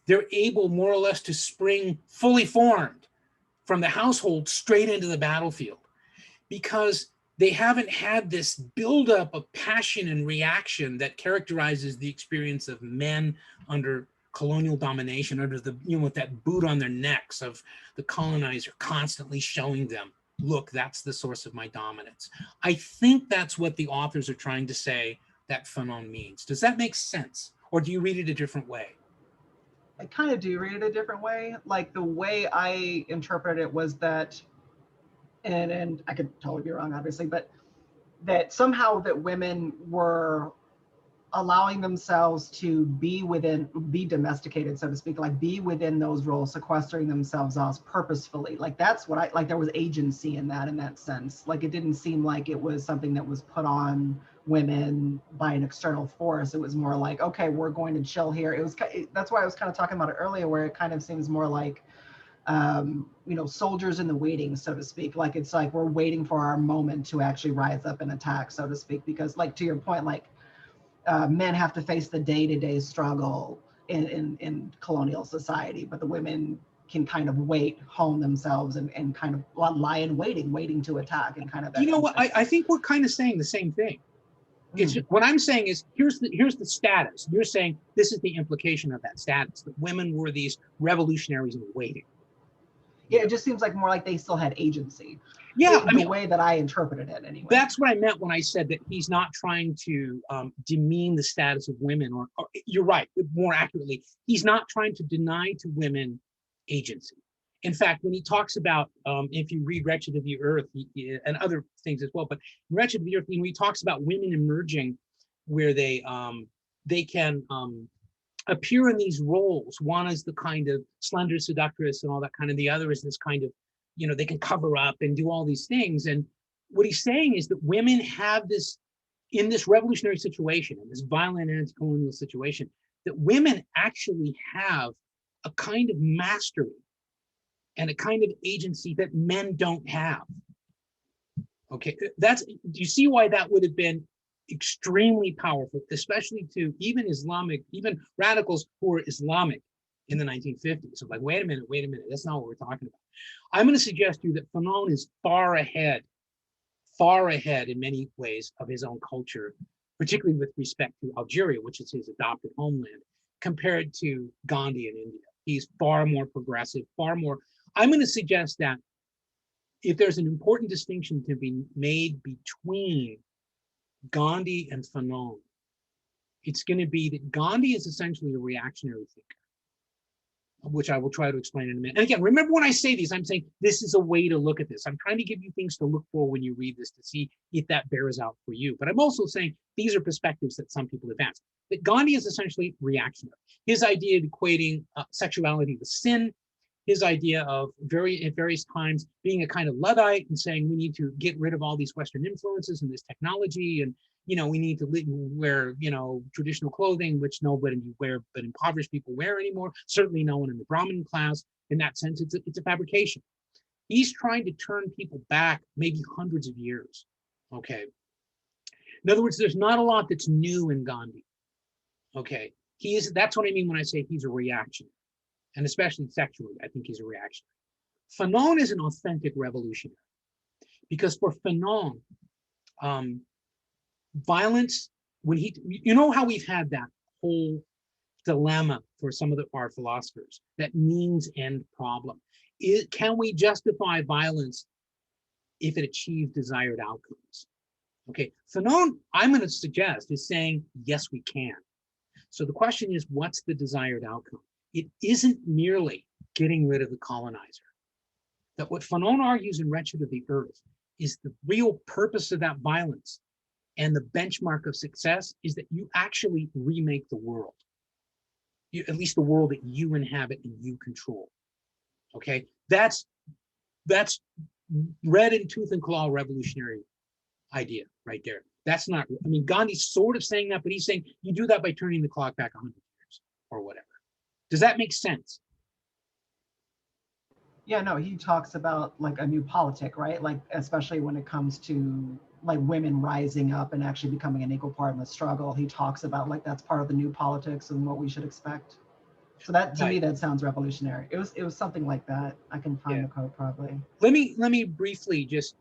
They're able more or less to spring fully formed from the household straight into the battlefield because they haven't had this buildup of passion and reaction that characterizes the experience of men under colonial domination, under the, with that boot on their necks of the colonizer constantly showing them, look, that's the source of my dominance. I think that's what the authors are trying to say that Fanon means. Does that make sense? Or do you read it a different way? I kind of do read it a different way. Like the way I interpreted it was that, and I could totally be wrong, obviously, but that somehow that women were allowing themselves to be domesticated, so to speak, like be within those roles, sequestering themselves off purposefully. Like that's what like there was agency in that sense. Like it didn't seem like it was something that was put on women by an external force. It was more like, okay, we're going to chill here. That's why I was kind of talking about it earlier, where it kind of seems more like soldiers in the waiting, so to speak. Like it's like we're waiting for our moment to actually rise up and attack, so to speak, because like to your point, like men have to face the day-to-day struggle in colonial society, but the women can kind of hone themselves and kind of lie in waiting to attack and kind of. You know what? I think we're kind of saying the same thing. It's what I'm saying is here's the status. You're saying this is the implication of that status, that women were these revolutionaries in waiting. Yeah, it just seems like more like they still had agency. Yeah, the way that I interpreted it anyway. That's what I meant when I said that he's not trying to demean the status of women, or you're right, more accurately, he's not trying to deny to women agency. In fact, when he talks about, if you read Wretched of the Earth and other things as well, but in Wretched of the Earth, he talks about women emerging where they can appear in these roles. One is the kind of slender seductress and all that kind of, the other is this kind of, they can cover up and do all these things. And what he's saying is that women have this, in this revolutionary situation, in this violent anti-colonial situation, that women actually have a kind of mastery and a kind of agency that men don't have. Okay, do you see why that would have been extremely powerful, especially to even radicals who were Islamic in the 1950s? So like, wait a minute, that's not what we're talking about. I'm going to suggest to you that Fanon is far ahead in many ways of his own culture, particularly with respect to Algeria, which is his adopted homeland, compared to Gandhi in India. He's far more progressive, I'm going to suggest that if there's an important distinction to be made between Gandhi and Fanon, it's going to be that Gandhi is essentially a reactionary thinker, which I will try to explain in a minute. And again, remember when I say these, I'm saying this is a way to look at this. I'm trying to give you things to look for when you read this to see if that bears out for you. But I'm also saying these are perspectives that some people advance. That Gandhi is essentially reactionary. His idea of equating sexuality with sin, his idea of at various times being a kind of Luddite and saying we need to get rid of all these Western influences and this technology, and we need to wear traditional clothing, which nobody wear, but impoverished people wear anymore. Certainly no one in the Brahmin class. In that sense, it's a fabrication. He's trying to turn people back maybe hundreds of years. Okay. In other words, there's not a lot that's new in Gandhi. Okay. That's what I mean when I say he's a reactionary. And especially sexually, I think he's a reactionary. Fanon is an authentic revolutionary because for Fanon, violence, how we've had that whole dilemma for some of our philosophers, that means end problem. Can we justify violence if it achieves desired outcomes? Okay, Fanon, I'm going to suggest, is saying, yes, we can. So the question is, what's the desired outcome? It isn't merely getting rid of the colonizer. That what Fanon argues in Wretched of the Earth is the real purpose of that violence and the benchmark of success is that you actually remake the world. At least the world that you inhabit and you control. Okay, that's red in tooth and claw revolutionary idea right there. That's not, Gandhi's sort of saying that, but he's saying you do that by turning the clock back 100 years or whatever. Does that make sense? Yeah, no, he talks about like a new politic, right? Like especially when it comes to like women rising up and actually becoming an equal part in the struggle. He talks about like that's part of the new politics and what we should expect. So that to me Right. that sounds revolutionary. It was something like that. I can find Yeah. the quote probably. Let me briefly just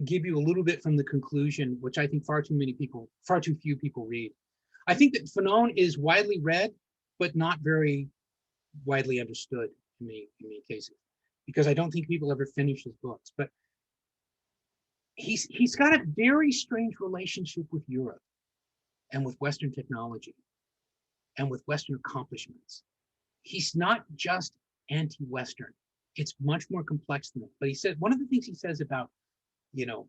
give you a little bit from the conclusion, which I think far too few people read. I think that Fanon is widely read, but not very widely understood in many cases, because I don't think people ever finish his books. But he's got a very strange relationship with Europe and with Western technology and with Western accomplishments. He's not just anti-Western. It's much more complex than that. But he said one of the things he says about, you know,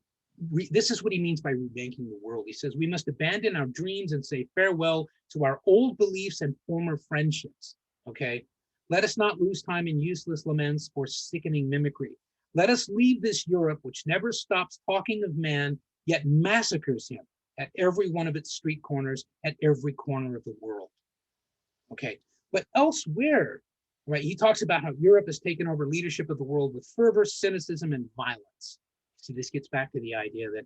this is what he means by rebanking the world. He says we must abandon our dreams and say farewell to our old beliefs and former friendships. Okay, let us not lose time in useless laments or sickening mimicry. Let us leave this Europe which never stops talking of man, yet massacres him at every one of its street corners, at every corner of the world. Okay, but elsewhere, right, he talks about how Europe has taken over leadership of the world with fervor, cynicism, and violence. So this gets back to the idea that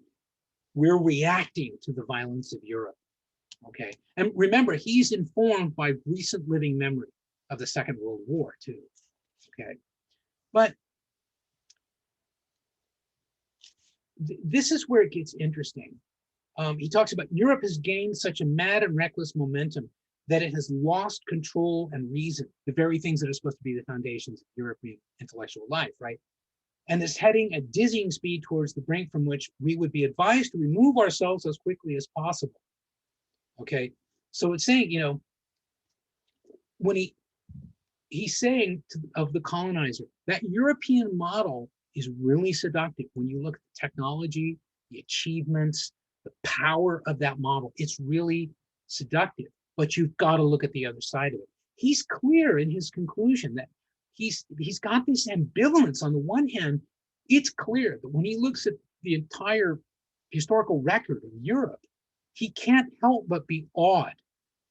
we're reacting to the violence of Europe. Okay, and remember, he's informed by recent living memory of the Second World War too. Okay, but this is where it gets interesting. He talks about Europe has gained such a mad and reckless momentum that it has lost control and reason, the very things that are supposed to be the foundations of European intellectual life, right? And is heading at dizzying speed towards the brink from which we would be advised to remove ourselves as quickly as possible. Okay, so it's saying, you know, when he's saying of the colonizer, that European model is really seductive. When you look at the technology, the achievements, the power of that model, it's really seductive. But you've got to look at the other side of it. He's clear in his conclusion that he's got this ambivalence. On the one hand, it's clear that when he looks at the entire historical record of Europe, he can't help but be awed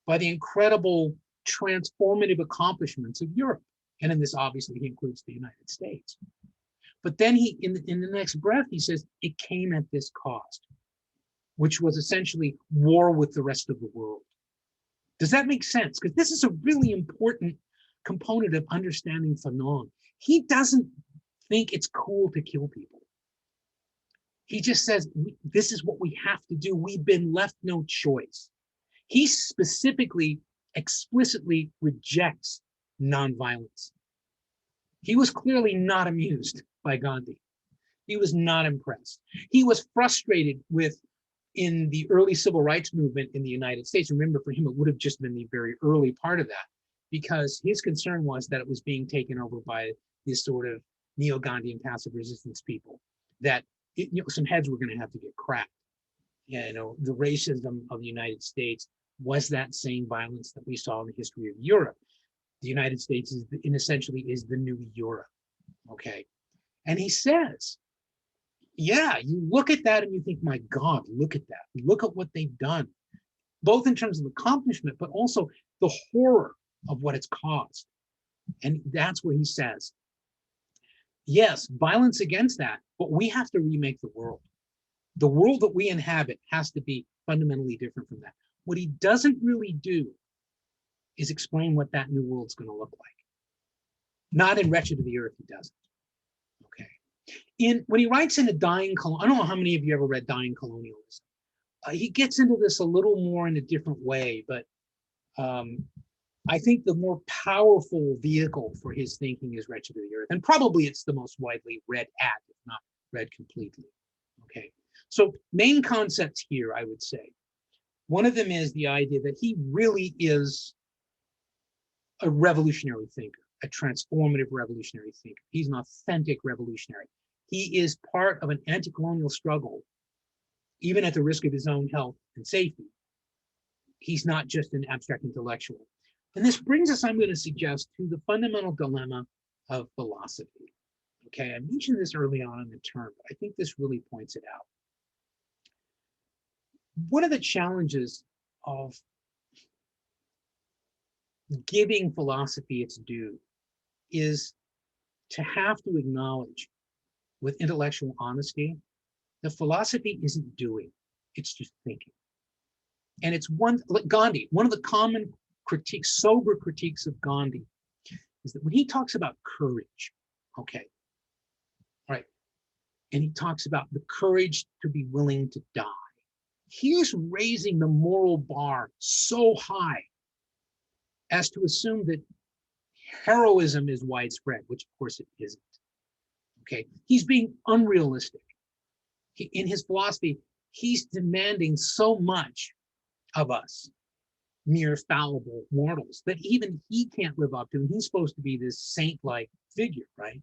by the incredible transformative accomplishments of Europe. And in this, obviously, he includes the United States. But then in the next breath, he says, it came at this cost, which was essentially war with the rest of the world. Does that make sense? Because this is a really important component of understanding Fanon. He doesn't think it's cool to kill people. He just says, this is what we have to do. We've been left no choice. He specifically, explicitly rejects nonviolence. He was clearly not amused by Gandhi. He was not impressed. He was frustrated with, in the early civil rights movement in the United States, remember for him, it would have just been the very early part of that, because his concern was that it was being taken over by this sort of neo-Gandhian passive resistance people, that some heads were going to have to get cracked. Yeah, you know, the racism of the United States was that same violence that we saw in the history of Europe. The United States is essentially is the new Europe. Okay, and he says, yeah, you look at that and you think, my God, look at that. Look at what they've done, both in terms of accomplishment, but also the horror of what it's caused. And that's where he says, yes, violence against that, but we have to remake the world. The world that we inhabit has to be fundamentally different from that. What he doesn't really do is explain what that new world's going to look like. Not in Wretched of the Earth, he doesn't. Okay. When he writes in A Dying Colonialism, I don't know how many of you ever read Dying Colonialism. He gets into this a little more in a different way, but I think the more powerful vehicle for his thinking is Wretched of the Earth. And probably it's the most widely read if not read completely. Okay. So main concepts here, I would say. One of them is the idea that he really is a revolutionary thinker, a transformative revolutionary thinker. He's an authentic revolutionary. He is part of an anti-colonial struggle, even at the risk of his own health and safety. He's not just an abstract intellectual. And this brings us, I'm going to suggest, to the fundamental dilemma of philosophy. Okay, I mentioned this early on in the term, but I think this really points it out. One of the challenges of giving philosophy its due is to have to acknowledge with intellectual honesty that philosophy isn't doing, it's just thinking. And it's like Gandhi, one of the common critiques, sober critiques of Gandhi, is that when he talks about courage, okay, right, and he talks about the courage to be willing to die, he's raising the moral bar so high as to assume that heroism is widespread, which of course it isn't. Okay, he's being unrealistic. In his philosophy, he's demanding so much of us, mere fallible mortals, that even he can't live up to, and he's supposed to be this saint-like figure, right?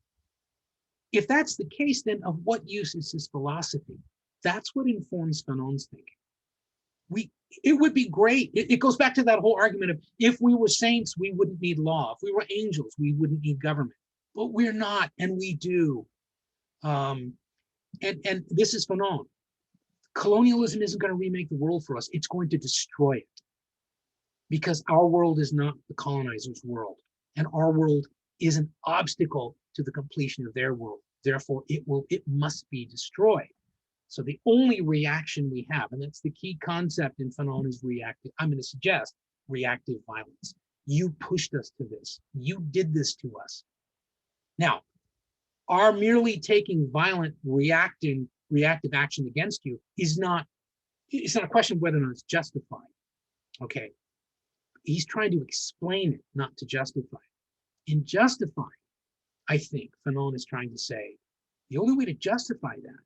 If that's the case, then of what use is his philosophy? That's what informs Fanon's thinking. It would be great. It goes back to that whole argument of if we were saints, we wouldn't need law. If we were angels, we wouldn't need government. But we're not, and we do. And this is Fanon. Colonialism isn't going to remake the world for us. It's going to destroy it. Because our world is not the colonizer's world. And our world is an obstacle to the completion of their world. Therefore, it must be destroyed. So the only reaction we have, and that's the key concept in Fanon, is reactive. I'm going to suggest reactive violence. You pushed us to this. You did this to us. Now, our merely taking violent, reactive action against you is not, it's not a question of whether or not it's justified. Okay. He's trying to explain it, not to justify it. In justifying, I think Fanon is trying to say, the only way to justify that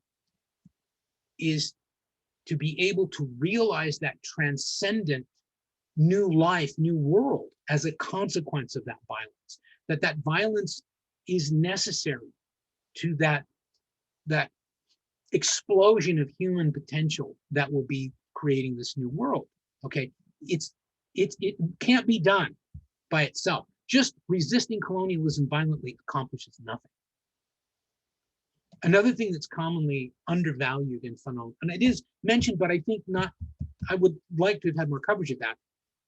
is to be able to realize that transcendent new life, new world as a consequence of that violence, that violence is necessary to that explosion of human potential that will be creating this new world. Okay, it can't be done by itself. Just resisting colonialism violently accomplishes nothing. Another thing that's commonly undervalued in Fanon, and it is mentioned, but I think not, I would like to have had more coverage of that,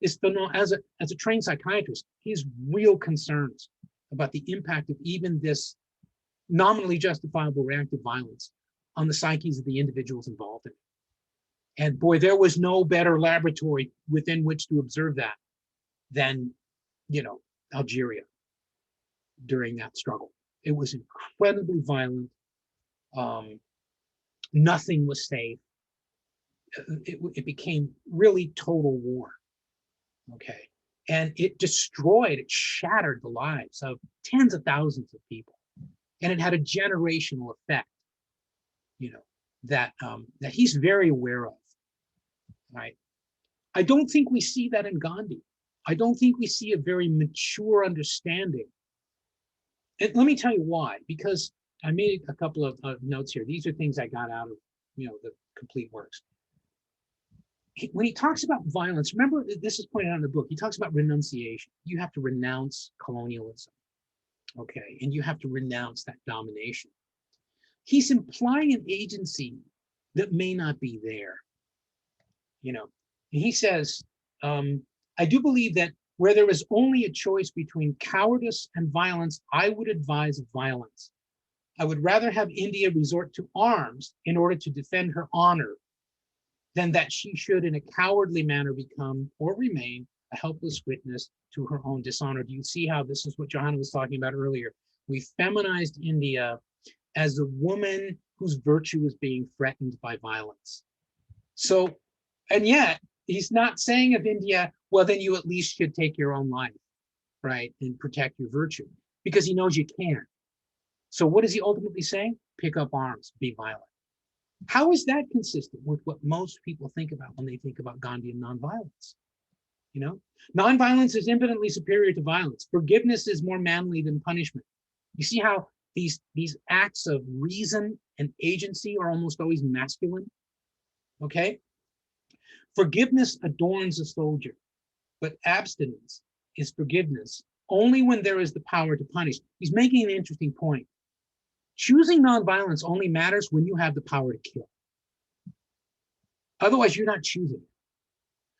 is Fanon, as a trained psychiatrist, he has real concerns about the impact of even this nominally justifiable reactive violence on the psyches of the individuals involved in it. And boy, there was no better laboratory within which to observe that than, Algeria during that struggle. It was incredibly violent. Nothing was safe. It became really total war. Okay. And it shattered the lives of tens of thousands of people. And it had a generational effect, that he's very aware of, right? I don't think we see that in Gandhi. I don't think we see a very mature understanding. And let me tell you why, because I made a couple of notes here. These are things I got out of, the complete works. When he talks about violence, remember, this is pointed out in the book, he talks about renunciation. You have to renounce colonialism, okay? And you have to renounce that domination. He's implying an agency that may not be there. He says, I do believe that where there is only a choice between cowardice and violence, I would advise violence. I would rather have India resort to arms in order to defend her honor than that she should in a cowardly manner become or remain a helpless witness to her own dishonor. Do you see how this is what Johanna was talking about earlier? We feminized India as a woman whose virtue is being threatened by violence. So, and yet he's not saying of India, well, then you at least should take your own life, right? And protect your virtue, because he knows you can't. So what is he ultimately saying? Pick up arms, be violent. How is that consistent with what most people think about when they think about Gandhian nonviolence? Nonviolence is infinitely superior to violence. Forgiveness is more manly than punishment. You see how these acts of reason and agency are almost always masculine? Okay? Forgiveness adorns a soldier, but abstinence is forgiveness only when there is the power to punish. He's making an interesting point. Choosing nonviolence only matters when you have the power to kill. Otherwise, you're not choosing it.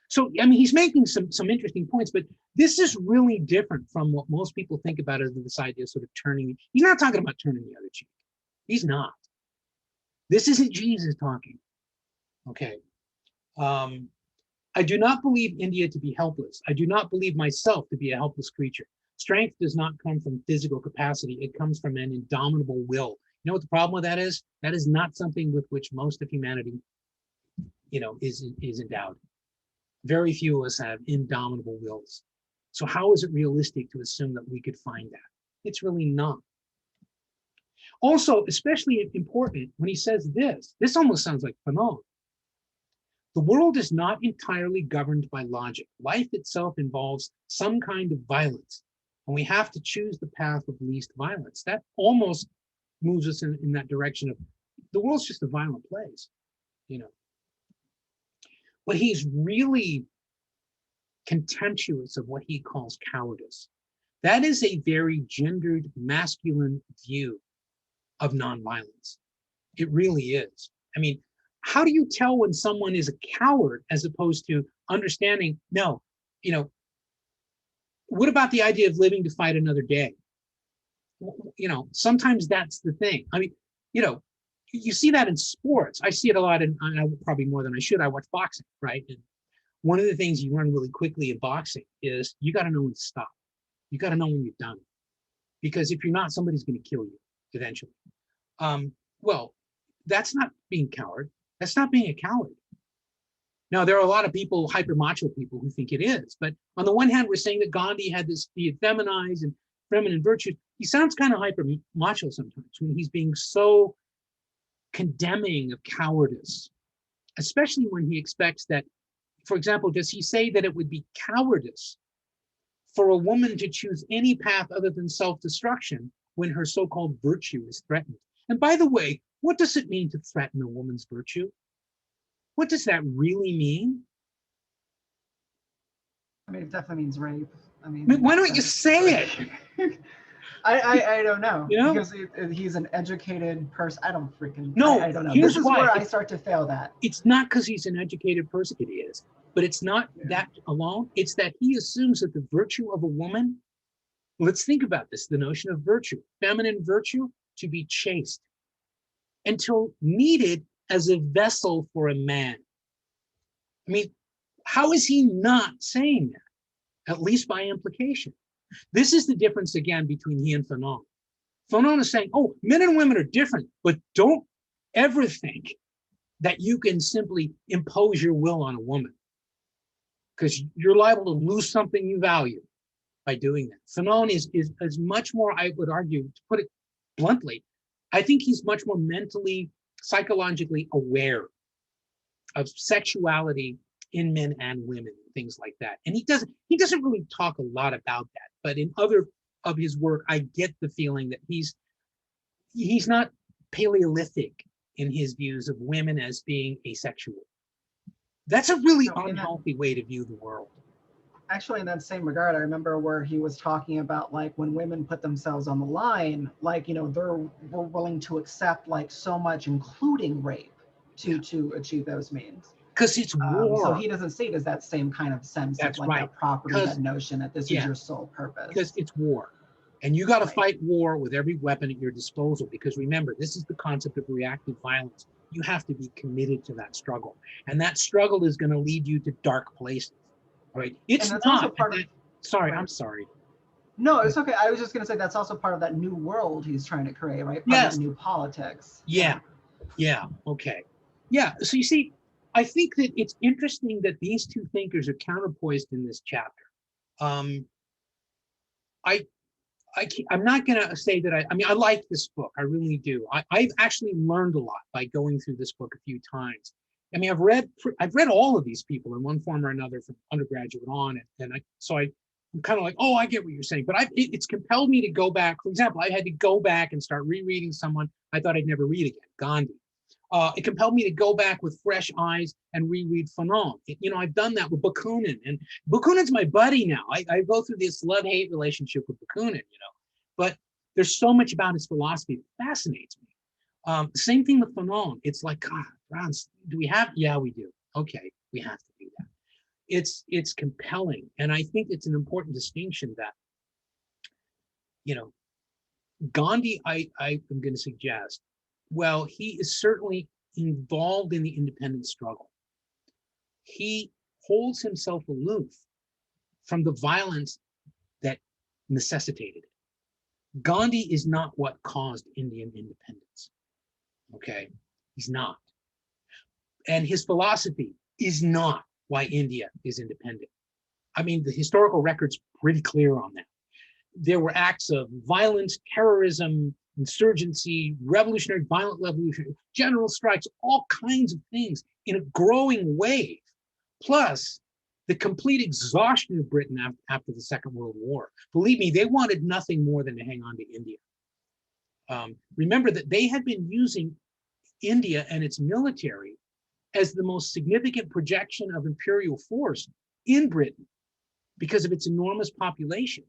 So, I mean, he's making some interesting points, but this is really different from what most people think about as this idea of sort of turning. He's not talking about turning the other cheek. He's not. This isn't Jesus talking. Okay. I do not believe India to be helpless. I do not believe myself to be a helpless creature. Strength does not come from physical capacity. It comes from an indomitable will. You know what the problem with that is? That is not something with which most of humanity, is endowed. Very few of us have indomitable wills. So how is it realistic to assume that we could find that? It's really not. Also, especially important when he says this almost sounds like Fanon. The world is not entirely governed by logic. Life itself involves some kind of violence, and we have to choose the path of least violence. That almost moves us in that direction of the world's just a violent place, But he's really contemptuous of what he calls cowardice. That is a very gendered, masculine view of nonviolence. It really is. I mean, how do you tell when someone is a coward as opposed to understanding, no, what about the idea of living to fight another day? Sometimes that's the thing. I mean, you see that in sports. I see it a lot in, probably more than I should. I watch boxing, right? And one of the things you learn really quickly in boxing is you got to know when to stop. You got to know when you're done. Because if you're not, somebody's going to kill you eventually. Well, that's not being coward. That's not being a coward. Now, there are a lot of people, hyper macho people, who think it is. But on the one hand, we're saying that Gandhi had this, he had feminized and feminine virtues. He sounds kind of hyper macho sometimes when he's being so condemning of cowardice, especially when he expects that, for example, does he say that it would be cowardice for a woman to choose any path other than self-destruction when her so-called virtue is threatened? And by the way, what does it mean to threaten a woman's virtue? What does that really mean? I mean, it definitely means rape. I mean, why don't you say it? I don't know. You know? Because he's an educated person. I don't freaking. No, I don't know. here's This is why. where I start to fail that. It's not because he's an educated person. It is, but it's not that alone. It's that he assumes that the virtue of a woman. Let's think about this: the notion of virtue, feminine virtue, to be chaste, until needed as a vessel for a man. I mean, how is he not saying that? At least by implication. This is the difference again between he and Fanon. Fanon is saying, oh, men and women are different, but don't ever think that you can simply impose your will on a woman, because you're liable to lose something you value by doing that. Fanon is much more, I would argue, to put it bluntly, I think he's much more mentally, psychologically aware of sexuality in men and women, things like that. And he doesn't really talk a lot about that, but in other of his work, I get the feeling that he's not Paleolithic in his views of women as being asexual. That's a really unhealthy way to view the world. Actually, in that same regard, I remember where he was talking about, like, when women put themselves on the line, like, they're willing to accept like so much, including rape, to achieve those means. Because it's war. So he doesn't see it as that same kind of sense That's of like right. that property, that notion that this is your sole purpose. Because it's war. And you got to fight war with every weapon at your disposal. Because remember, this is the concept of reactive violence. You have to be committed to that struggle. And that struggle is going to lead you to dark places. Right? It's not. Sorry, I'm sorry. No, it's okay. I was just going to say that's also part of that new world he's trying to create, right? Part of that new politics. Yeah. Okay. Yeah. So you see, I think that it's interesting that these two thinkers are counterpoised in this chapter. I'm not going to say that I like this book. I really do. I've actually learned a lot by going through this book a few times. I mean, I've read all of these people in one form or another from undergraduate on, and I'm kind of like, oh, I get what you're saying. But it's compelled me to go back. For example, I had to go back and start rereading someone I thought I'd never read again, Gandhi. It compelled me to go back with fresh eyes and reread Fanon. I've done that with Bakunin, and Bakunin's my buddy now. I go through this love-hate relationship with Bakunin, but there's so much about his philosophy that fascinates me. Same thing with Fanon. It's like, God, do we have? Yeah, we do. Okay, we have to do that. it's compelling. And I think it's an important distinction that, Gandhi, I am going to suggest, well, he is certainly involved in the independence struggle. He holds himself aloof from the violence that necessitated it. Gandhi is not what caused Indian independence. Okay, he's not. And his philosophy is not why India is independent. I mean, the historical record's pretty clear on that. There were acts of violence, terrorism, insurgency, violent revolutionary, general strikes, all kinds of things in a growing wave. Plus, the complete exhaustion of Britain after the Second World War. Believe me, they wanted nothing more than to hang on to India. Remember that they had been using India and its military as the most significant projection of imperial force in Britain because of its enormous population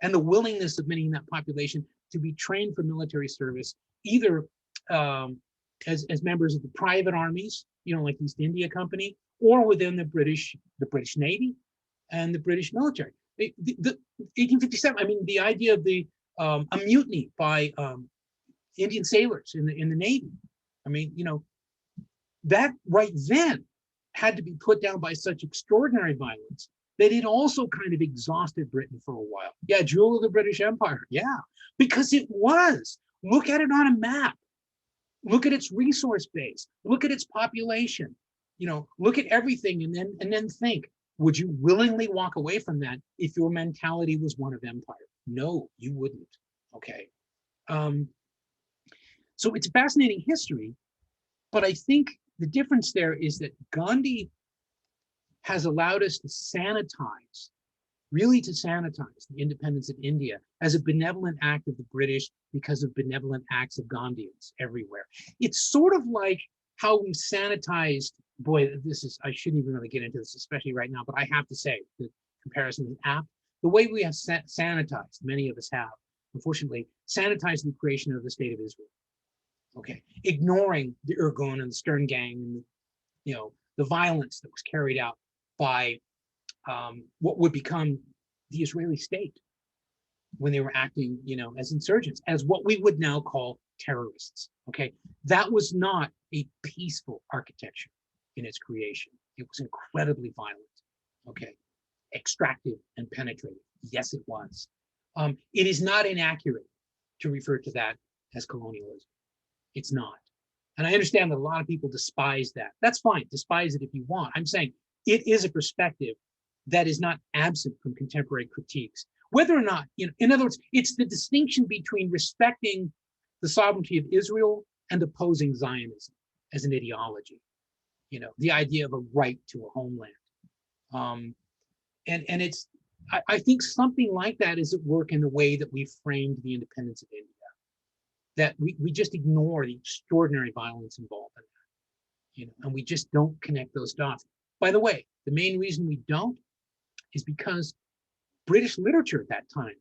and the willingness of many in that population to be trained for military service, either as members of the private armies, like East India Company, or within the British Navy and the British military. The 1857, I mean, the idea of a mutiny by Indian sailors in the Navy. I mean, that right then had to be put down by such extraordinary violence that it also kind of exhausted Britain for a while. Yeah, jewel of the British Empire. Yeah, because it was. Look at it on a map. Look at its resource base. Look at its population. Look at everything, and then think: would you willingly walk away from that if your mentality was one of empire? No, you wouldn't. Okay. So it's a fascinating history, but I think the difference there is that Gandhi has allowed us to sanitize the independence of India as a benevolent act of the British because of benevolent acts of Gandhians everywhere. It's sort of like how we sanitized, I shouldn't even really get into this, especially right now, but I have to say, the comparison is apt. The way we have sanitized, many of us have, unfortunately, sanitized the creation of the state of Israel. Okay, ignoring the Irgun and the Stern Gang and the violence that was carried out by what would become the Israeli state when they were acting, as insurgents, as what we would now call terrorists. Okay, that was not a peaceful architecture in its creation. It was incredibly violent. Okay, extractive and penetrative. Yes, it was. It is not inaccurate to refer to that as colonialism. It's not. And I understand that a lot of people despise that. That's fine. Despise it if you want. I'm saying it is a perspective that is not absent from contemporary critiques. Whether or not, in other words, it's the distinction between respecting the sovereignty of Israel and opposing Zionism as an ideology. The idea of a right to a homeland. And it's, I think something like that is at work in the way that we framed the independence of India. That we just ignore the extraordinary violence involved in that, and we just don't connect those dots. By the way, the main reason we don't is because British literature at that time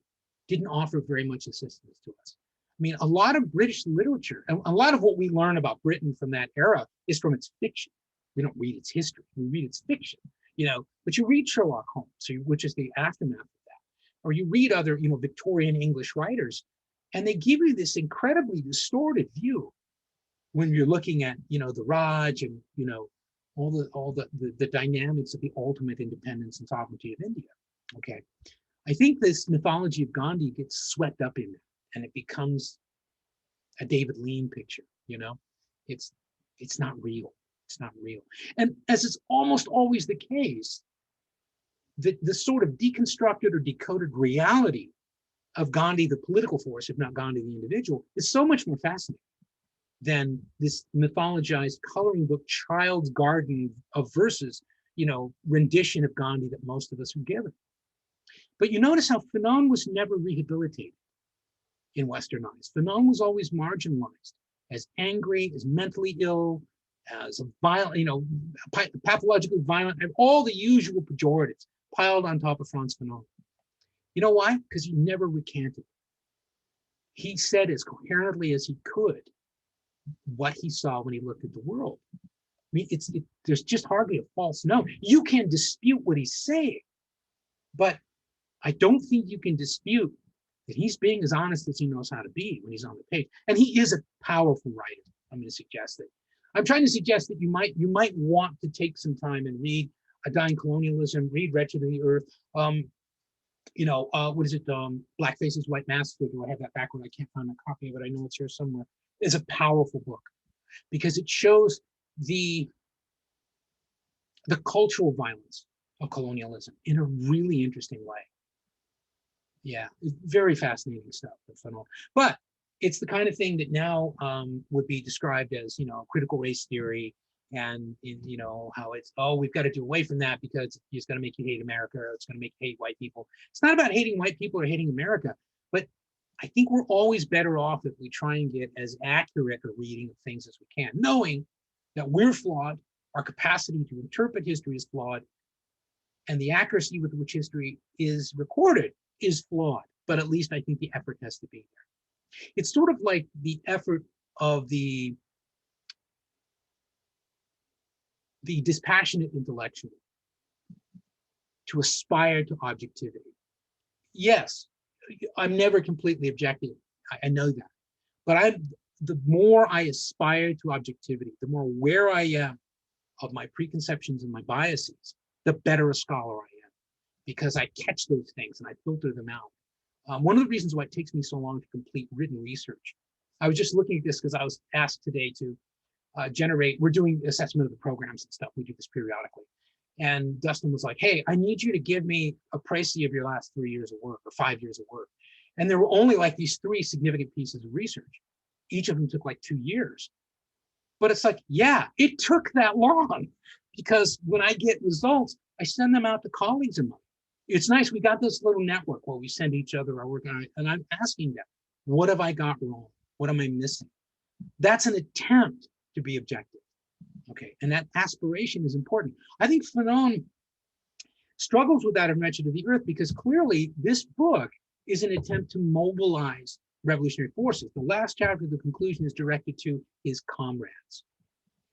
didn't offer very much assistance to us. I mean, a lot of British literature, and a lot of what we learn about Britain from that era is from its fiction. We don't read its history, we read its fiction, but you read Sherlock Holmes, which is the aftermath of that, or you read other, Victorian English writers, and they give you this incredibly distorted view when you're looking at, the Raj and, all the dynamics of the ultimate independence and sovereignty of India. Okay. I think this mythology of Gandhi gets swept up in it and it becomes a David Lean picture, it's not real. It's not real. And as is almost always the case, the sort of deconstructed or decoded reality of Gandhi, the political force, if not Gandhi, the individual, is so much more fascinating than this mythologized coloring book child's garden of verses, rendition of Gandhi that most of us are given. But you notice how Fanon was never rehabilitated in Western eyes. Fanon was always marginalized as angry, as mentally ill, as a violent, pathologically violent, and all the usual pejoratives piled on top of Frantz Fanon. You know why? Because he never recanted. He said as coherently as he could what he saw when he looked at the world. mean, there's just hardly a false note. You can dispute what he's saying, but I don't think you can dispute that he's being as honest as he knows how to be when he's on the page. And he is a powerful writer. I'm going to suggest that. I'm trying to suggest that you might want to take some time and read A Dying Colonialism, read Wretched of the Earth. What is it? Black Faces, White Masks. Do I have that backward? I can't find a copy of it. I know it's here somewhere. It's a powerful book because it shows the cultural violence of colonialism in a really interesting way. Yeah, very fascinating stuff. But it's the kind of thing that now would be described as, critical race theory, and how it's, we've got to do away from that because it's going to make you hate America, or it's going to make you hate white people. It's not about hating white people or hating America, but I think we're always better off if we try and get as accurate a reading of things as we can, knowing that we're flawed, our capacity to interpret history is flawed, and the accuracy with which history is recorded is flawed, but at least I think the effort has to be there. It's sort of like the effort of the dispassionate intellectual to aspire to objectivity. Yes, I'm never completely objective. I know that, but the more I aspire to objectivity, the more aware I am of my preconceptions and my biases, the better a scholar I am, because I catch those things and I filter them out. One of the reasons why it takes me so long to complete written research, I was just looking at this because I was asked today to we're doing assessment of the programs and stuff. We do this periodically. And Dustin was like, hey, I need you to give me a précis of your last 3 years of work or 5 years of work. And there were only like these 3 significant pieces of research. Each of them took like 2 years. But it's like, yeah, it took that long, because when I get results, I send them out to colleagues of mine. It's nice. We got this little network where we send each other our work on it. And I'm asking them, what have I got wrong? What am I missing? That's an attempt to be objective. Okay, and that aspiration is important. I think Fanon struggles with that in Wretched of the Earth because clearly this book is an attempt to mobilize revolutionary forces. The last chapter, the conclusion, is directed to his comrades.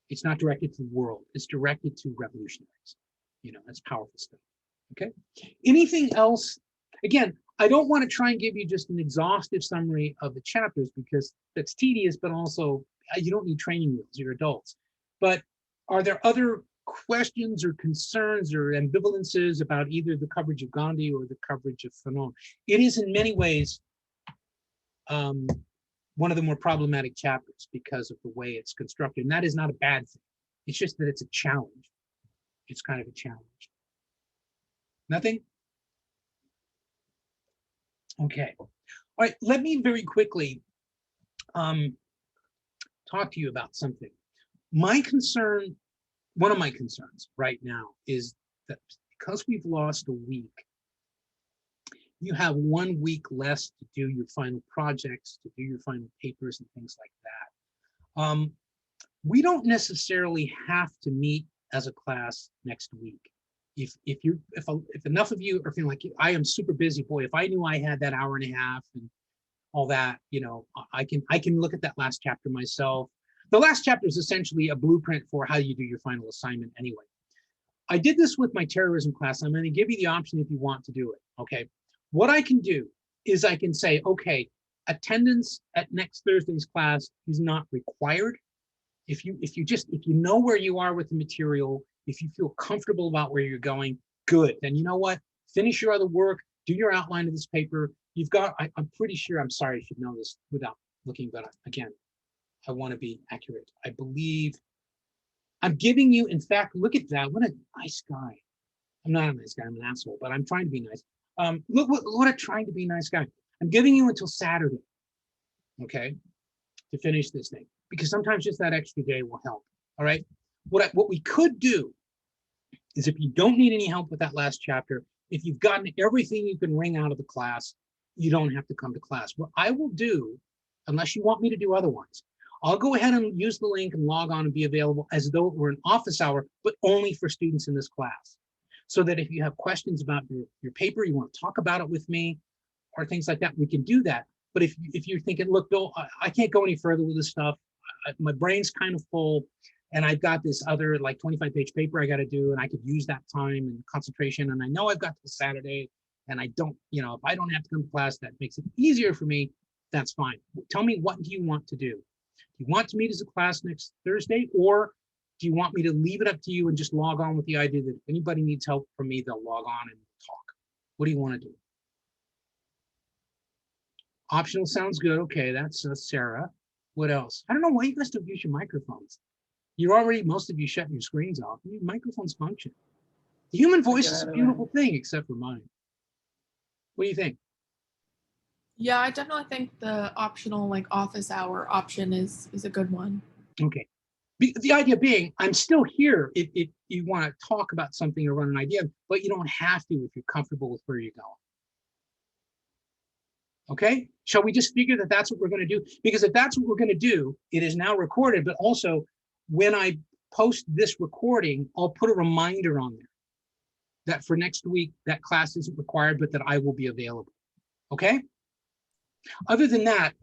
It's not directed to the world. It's directed to revolutionaries. That's powerful stuff. Okay, anything else? Again, I don't want to try and give you just an exhaustive summary of the chapters because that's tedious, but also you don't need training wheels. You're adults. But are there other questions or concerns or ambivalences about either the coverage of Gandhi or the coverage of Fanon? It is in many ways one of the more problematic chapters because of the way it's constructed. And that is not a bad thing. It's just that it's a challenge. It's kind of a challenge. Nothing? Okay. All right, let me very quickly talk to you about something. My concern, one of my concerns right now is that because we've lost a week, you have 1 week less to do your final projects, to do your final papers and things like that. We don't necessarily have to meet as a class next week. If enough of you are feeling like I am super busy, boy, if I knew I had that hour and a half and all that, I can look at that last chapter myself. The last chapter is essentially a blueprint for how you do your final assignment anyway. I did this with my terrorism class. I'm going to give you the option if you want to do it. Okay. What I can do is I can say, okay, attendance at next Thursday's class is not required. If you know where you are with the material, if you feel comfortable about where you're going, good. Then you know what? Finish your other work, do your outline of this paper. You've got, I'm pretty sure, I'm sorry, I should know this without looking, but again, I want to be accurate. I believe I'm giving you, in fact, look at that. What a nice guy. I'm not a nice guy, I'm an asshole, but I'm trying to be nice. Look what a trying to be nice guy. I'm giving you until Saturday, okay, to finish this thing, because sometimes just that extra day will help. All right. What we could do is, if you don't need any help with that last chapter, if you've gotten everything you can wring out of the class, you don't have to come to class. What I will do, unless you want me to do otherwise, I'll go ahead and use the link and log on and be available as though it were an office hour, but only for students in this class. So that if you have questions about your paper, you want to talk about it with me or things like that, we can do that. But if you're thinking, look, Bill, I can't go any further with this stuff. My brain's kind of full. and I've got this other like 25-page paper I got to do, and I could use that time and concentration. And I know I've got till Saturday, and I don't, if I don't have to come to class, that makes it easier for me. That's fine. Tell me, what do you want to do? Do you want to meet as a class next Thursday, or do you want me to leave it up to you and just log on with the idea that if anybody needs help from me, they'll log on and talk? What do you want to do? Optional sounds good. Okay, that's Sarah. What else? I don't know why you guys don't use your microphones. You're already, most of you shutting your screens off. Your microphones function. The human voice is a beautiful thing, except for mine. What do you think? Yeah, I definitely think the optional like office hour option is a good one. Okay. The idea being, I'm still here if you want to talk about something or run an idea, but you don't have to if you're comfortable with where you're going. Okay, shall we just figure that that's what we're going to do? Because if that's what we're going to do, it is now recorded, but also when I post this recording, I'll put a reminder on there that for next week, that class isn't required, but that I will be available. Okay. Other than that,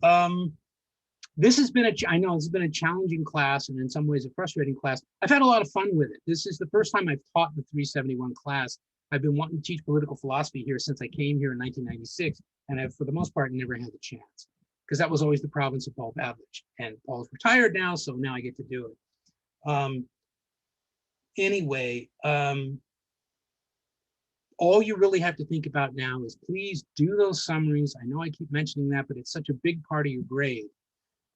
this has been I know this has been a challenging class and in some ways a frustrating class. I've had a lot of fun with it. This is the first time I've taught the 371 class. I've been wanting to teach political philosophy here since I came here in 1996. And I've, for the most part, never had the chance, because that was always the province of Paul Pavlich. And Paul's retired now, so now I get to do it. Anyway, all you really have to think about now is please do those summaries. I know I keep mentioning that, but it's such a big part of your grade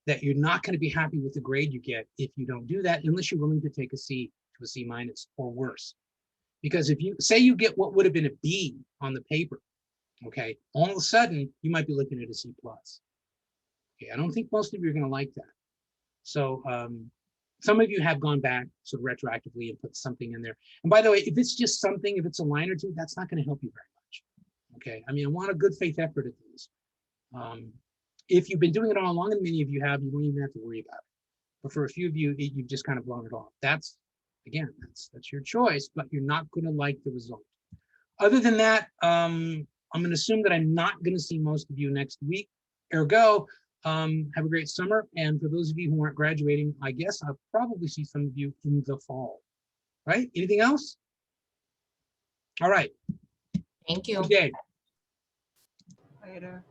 that you're not going to be happy with the grade you get if you don't do that, unless you're willing to take a C to a C- or worse. Because if you say you get what would have been a B on the paper, okay, all of a sudden you might be looking at a C+. Okay, I don't think most of you are going to like that. So some of you have gone back sort of retroactively and put something in there. And by the way, if it's just something, if it's a line or two, that's not going to help you very much. Okay, I mean, I want a good faith effort at these. If you've been doing it all along, and many of you have, you don't even have to worry about it. But for a few of you, you've just kind of blown it off. That's, again, that's your choice, but you're not going to like the result. Other than that, I'm going to assume that I'm not going to see most of you next week. Ergo, have a great summer. And for those of you who aren't graduating, I guess I'll probably see some of you in the fall. Right? Anything else? All right. Thank you. Okay. Later.